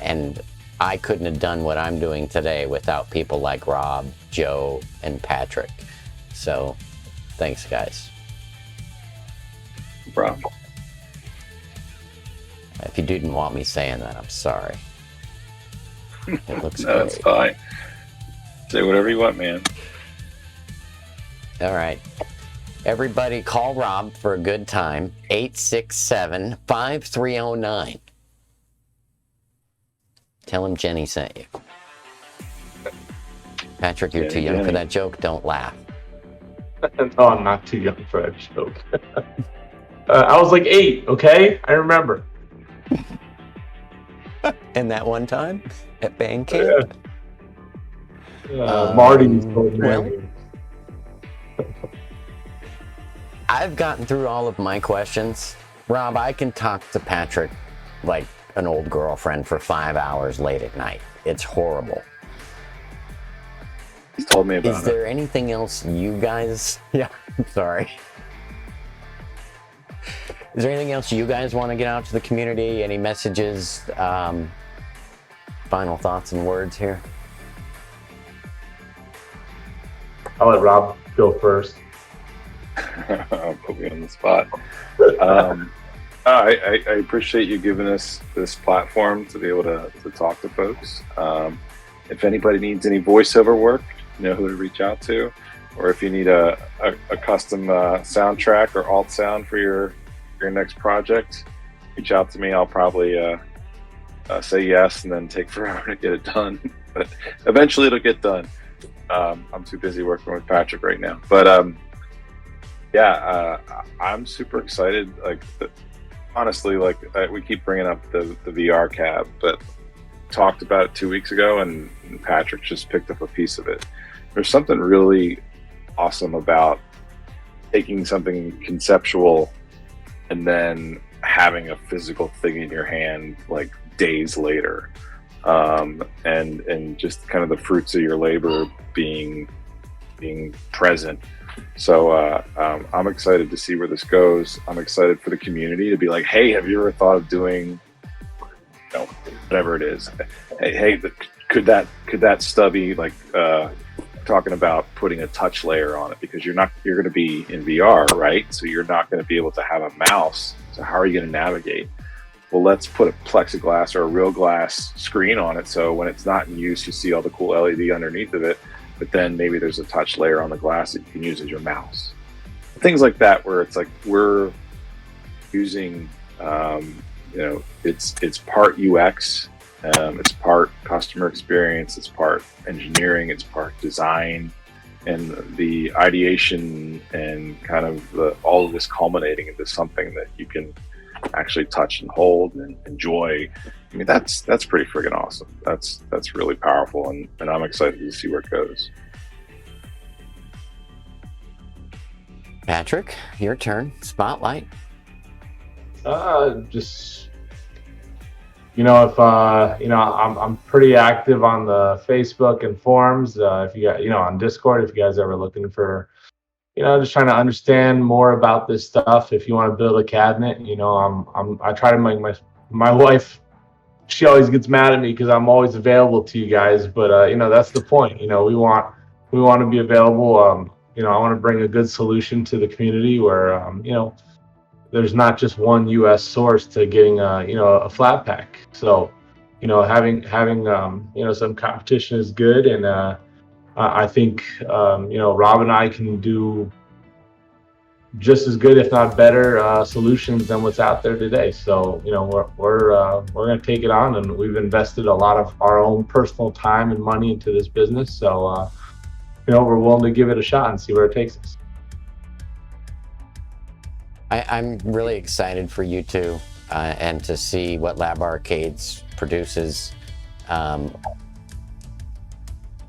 And I couldn't have done what I'm doing today without people like Rob, Joe, and Patrick. So, thanks, guys. No problem. If you didn't want me saying that, I'm sorry. It looks No, great. it's fine. Say whatever you want, man. All right. Everybody call Rob for a good time. 867-5309. Tell him Jenny sent you. Patrick, you're too young for that joke. Don't laugh. No, I'm not too young for that joke. I was like 8, okay? I remember. And that one time at band camp? Marty's old man. I've gotten through all of my questions. Rob, I can talk to Patrick like an old girlfriend for 5 hours late at night. It's horrible. He's told me about Is there anything else you guys... Yeah, I'm sorry. Is there anything else you guys want to get out to the community? Any messages? Final thoughts and words here? I'll let Rob go first. Put me on the spot. I appreciate you giving us this platform to be able to talk to folks. If anybody needs any voiceover work, you know who to reach out to. Or if you need a custom soundtrack or alt sound for your next project, reach out to me. I'll probably say yes and then take forever to get it done. But eventually it'll get done. I'm too busy working with Patrick right now. But I'm super excited. Like, honestly, like we keep bringing up the VR cab, but talked about it 2 weeks ago, and Patrick just picked up a piece of it. There's something really awesome about taking something conceptual and then having a physical thing in your hand like days later, and just kind of the fruits of your labor being present. So I'm excited to see where this goes. I'm excited for the community to be like, hey, have you ever thought of doing, you know, whatever it is? Hey, could that stubby, like talking about putting a touch layer on it, because you're going to be in VR, right? So you're not going to be able to have a mouse. So how are you going to navigate? Well, let's put a plexiglass or a real glass screen on it, so when it's not in use, you see all the cool LED underneath of it. But then maybe there's a touch layer on the glass that you can use as your mouse. Things like that, where it's like we're using, it's part UX, it's part customer experience, it's part engineering, it's part design, and the ideation and kind of all of this culminating into something that you can actually touch and hold and enjoy. I mean, that's pretty friggin' awesome. That's really powerful, and I'm excited to see where it goes. Patrick, your turn. Spotlight. Just, if I'm pretty active on the Facebook and forums. If you got, on Discord, if you guys ever looking for, just trying to understand more about this stuff. If you want to build a cabinet, I try to make my wife, she always gets mad at me because I'm always available to you guys, but that's the point. We want to be available. I want to bring a good solution to the community where there's not just one U.S. source to getting a flat pack. So having some competition is good, and I think Rob and I can do just as good, if not better, solutions than what's out there today. So we're going to take it on, and we've invested a lot of our own personal time and money into this business. So we're willing to give it a shot and see where it takes us. I'm really excited for you two, and to see what LabArcades produces.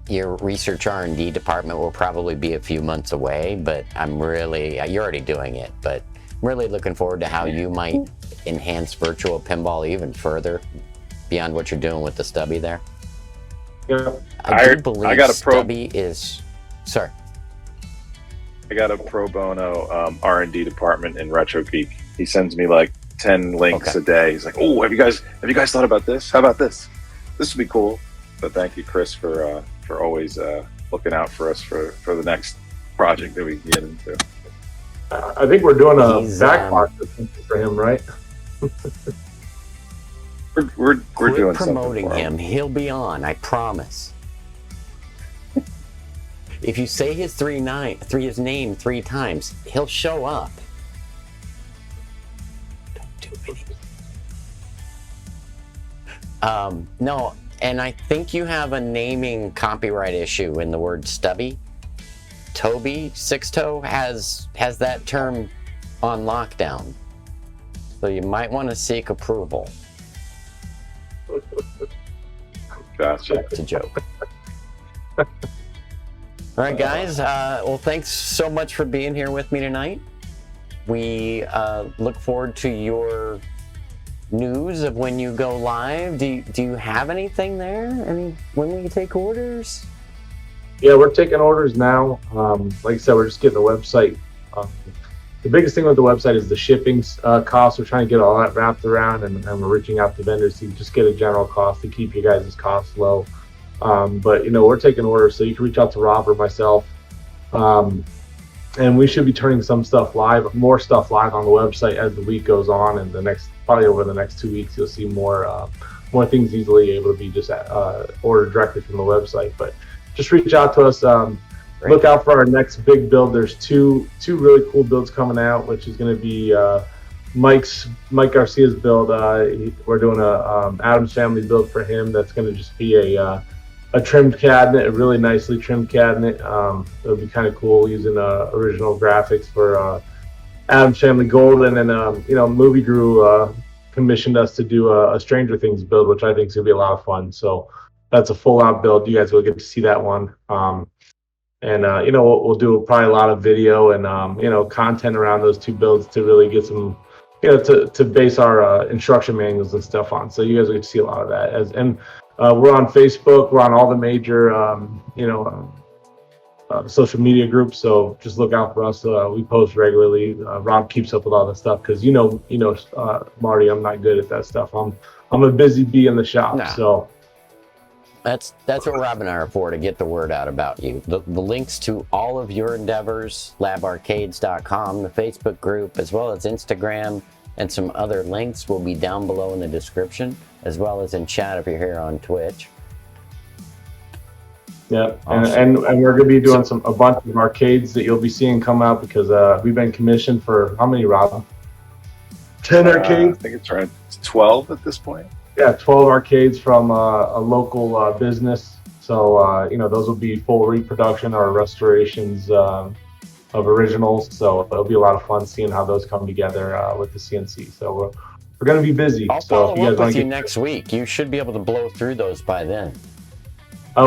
Your research R&D department will probably be a few months away, but you're already doing it, but I'm really looking forward to how you might enhance virtual pinball even further beyond what you're doing with the stubby there. Yeah. I do believe stubby is... Sorry. I got a pro bono R&D department in Retro Geek. He sends me like 10 links a day. He's like, oh, have you guys thought about this? How about this? This would be cool. But thank you, Chris, for always looking out for us for the next project that we can get into. I think we're doing a back market for him, right? we're doing promoting him. He'll be on, I promise. If you say his name 3 times, he'll show up. Don't do it. No, and I think you have a naming copyright issue in the word stubby. Toby Sixto has that term on lockdown, so you might want to seek approval. Gotcha. It's a joke. All right, guys. Well, thanks so much for being here with me tonight. We look forward to your news of when you go live. Do you have anything there? When will you take orders? Yeah, we're taking orders now. Like I said, we're just getting the website. The biggest thing with the website is the shipping costs. We're trying to get all that wrapped around, and we're reaching out to vendors to just get a general cost to keep you guys' costs low. But we're taking orders, so you can reach out to Rob or myself. And we should be turning some stuff live, more stuff live on the website as the week goes on, and probably over the next 2 weeks, you'll see more things easily able to be just ordered directly from the website. But just reach out to us. Look out for our next big build. There's two really cool builds coming out, which is going to be Mike Garcia's build. We're doing a Addams Family build for him. That's going to just be a trimmed cabinet, a really nicely trimmed cabinet. It'll be kind of cool using original graphics for Addams Family Gold. And then Movie Guru commissioned us to do a Stranger Things build, which I think is going to be a lot of fun. So that's a full out build. You guys will get to see that one. And we'll do probably a lot of video and content around those two builds to really get some to base our instruction manuals and stuff on. So you guys will get to see a lot of that. We're on Facebook. We're on all the major social media groups. So just look out for us. We post regularly. Rob keeps up with all the stuff because Marty, I'm not good at that stuff. I'm a busy bee in the shop. Nah. So. That's what Rob and I are for, to get the word out about you. The links to all of your endeavors, LabArcades.com, the Facebook group, as well as Instagram, and some other links will be down below in the description, as well as in chat if you're here on Twitch. Yeah, Awesome. and we're going to be doing a bunch of arcades that you'll be seeing come out because we've been commissioned for how many, Rob? 10 arcades? I think it's around 12 at this point. Yeah, 12 arcades from a local business. So, those will be full reproduction or restorations of originals. So it'll be a lot of fun seeing how those come together with the CNC. So we're going to be busy. I'll follow up with you next week. You should be able to blow through those by then.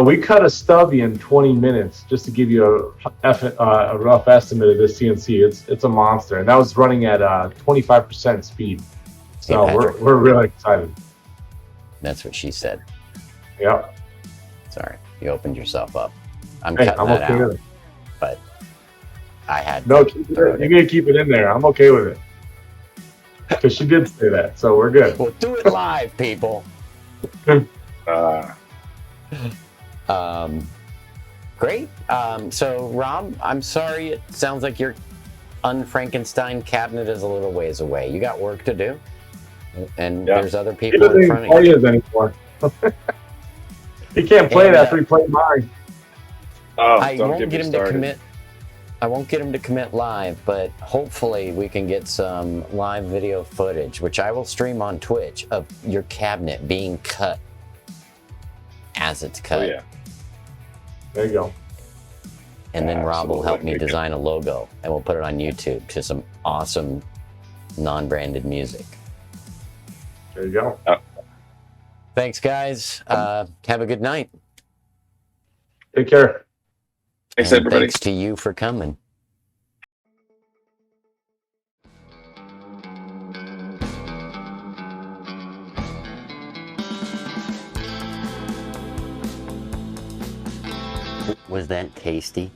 We cut a stubby in 20 minutes just to give you a rough estimate of this CNC. It's a monster. And that was running at 25% speed. So we're really excited. That's what she said. Yep. Sorry, you opened yourself up. I'm okay cutting that out. With it. But I had no. You're gonna keep it in there. I'm okay with it because she did say that, so we're good. We'll do it live, people. Great. So Rob, I'm sorry. It sounds like your Unfrankenstein cabinet is a little ways away. You got work to do. And there's other people in front of you. Anymore. He can't play it after he played mine. Oh, I won't get him to commit. I won't get him to commit live, but hopefully we can get some live video footage, which I will stream on Twitch, of your cabinet being cut as it's cut. Oh yeah. There you go. And then Rob will help me design a logo, and we'll put it on YouTube to some awesome non-branded music. There you go. Thanks, guys. Have a good night. Take care. Thanks, and everybody. Thanks to you for coming. Was that tasty?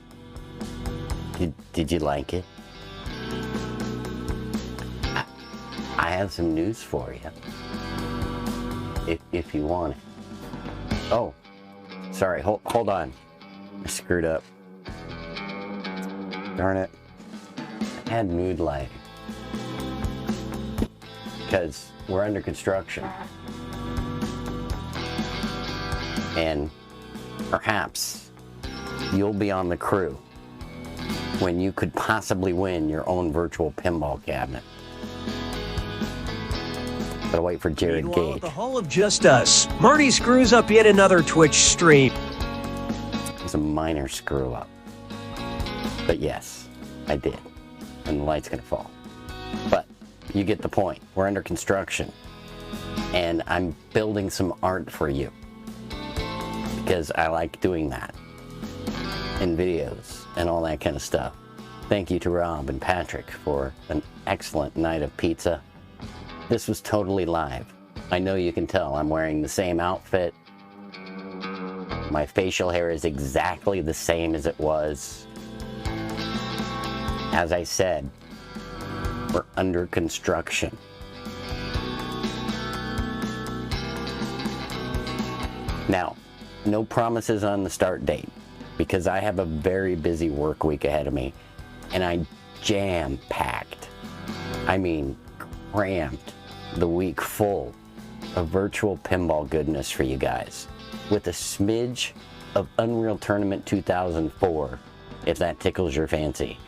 Did you like it? I have some news for you. If you want it. Oh, sorry. Hold on. I screwed up. Darn it. I had mood lighting. Because we're under construction. And perhaps you'll be on the crew when you could possibly win your own virtual pinball cabinet. Gotta wait for Jared Gage. At the Hall of Just Us, Marty screws up yet another Twitch stream. It's a minor screw up. But yes, I did. And the light's gonna fall. But you get the point. We're under construction. And I'm building some art for you. Because I like doing that. In videos and all that kind of stuff. Thank you to Rob and Patrick for an excellent night of pizza. This was totally live. I know you can tell I'm wearing the same outfit. My facial hair is exactly the same as it was. As I said, we're under construction. Now, no promises on the start date because I have a very busy work week ahead of me and I jam-packed, I mean crammed the week full of virtual pinball goodness for you guys with a smidge of Unreal Tournament 2004 if that tickles your fancy.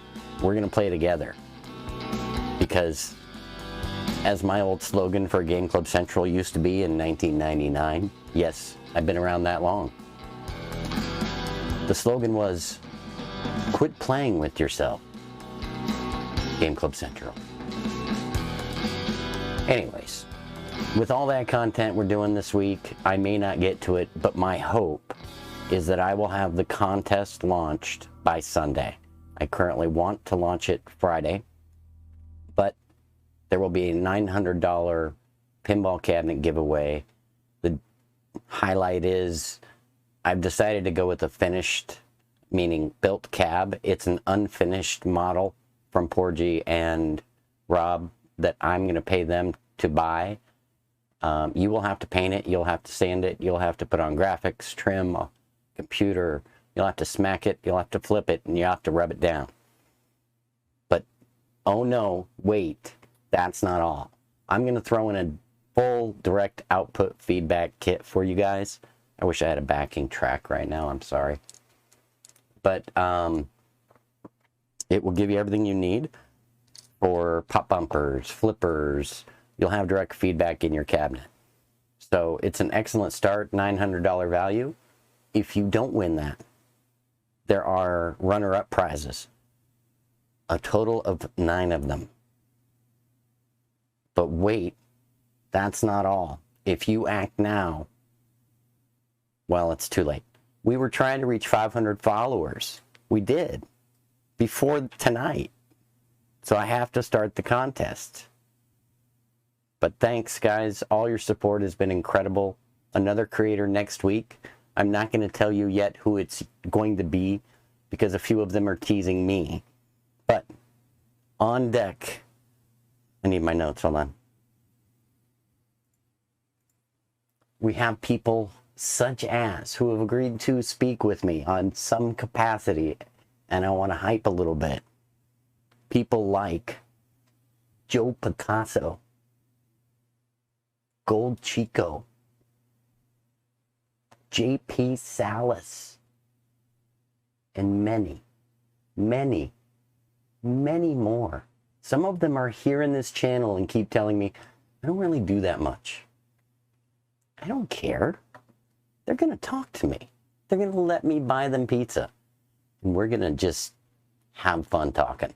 We're gonna play together because as my old slogan for Game Club Central used to be in 1999, yes, I've been around that long. The slogan was, quit playing with yourself, Game Club Central. Anyways, with all that content we're doing this week, I may not get to it, but my hope is that I will have the contest launched by Sunday. I currently want to launch it Friday, but there will be a $900 pinball cabinet giveaway. The highlight is I've decided to go with a finished, meaning built cab. It's an unfinished model from Porrgy and Rob that I'm going to pay them to buy. You will have to paint it, you'll have to sand it, you'll have to put on graphics, trim, computer, you'll have to smack it, you'll have to flip it, and you have to rub it down. But, oh no, wait, that's not all. I'm going to throw in a full direct output feedback kit for you guys. I wish I had a backing track right now, I'm sorry. But it will give you everything you need for pop bumpers, flippers. You'll have direct feedback in your cabinet. So it's an excellent start, $900 value. If you don't win that, there are runner-up prizes. A total of 9 of them. But wait, that's not all. If you act now, well, it's too late. We were trying to reach 500 followers. We did. Before tonight. So I have to start the contest. But thanks, guys. All your support has been incredible. Another creator next week. I'm not going to tell you yet who it's going to be because a few of them are teasing me. But on deck, I need my notes. Hold on. We have people such as who have agreed to speak with me on some capacity, and I want to hype a little bit. People like Joe Picasso, Gold Chico, JP Salas, and many, many, many more. Some of them are here in this channel and keep telling me, I don't really do that much. I don't care. They're going to talk to me. They're going to let me buy them pizza. And we're going to just have fun talking.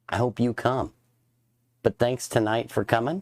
I hope you come. But thanks tonight for coming.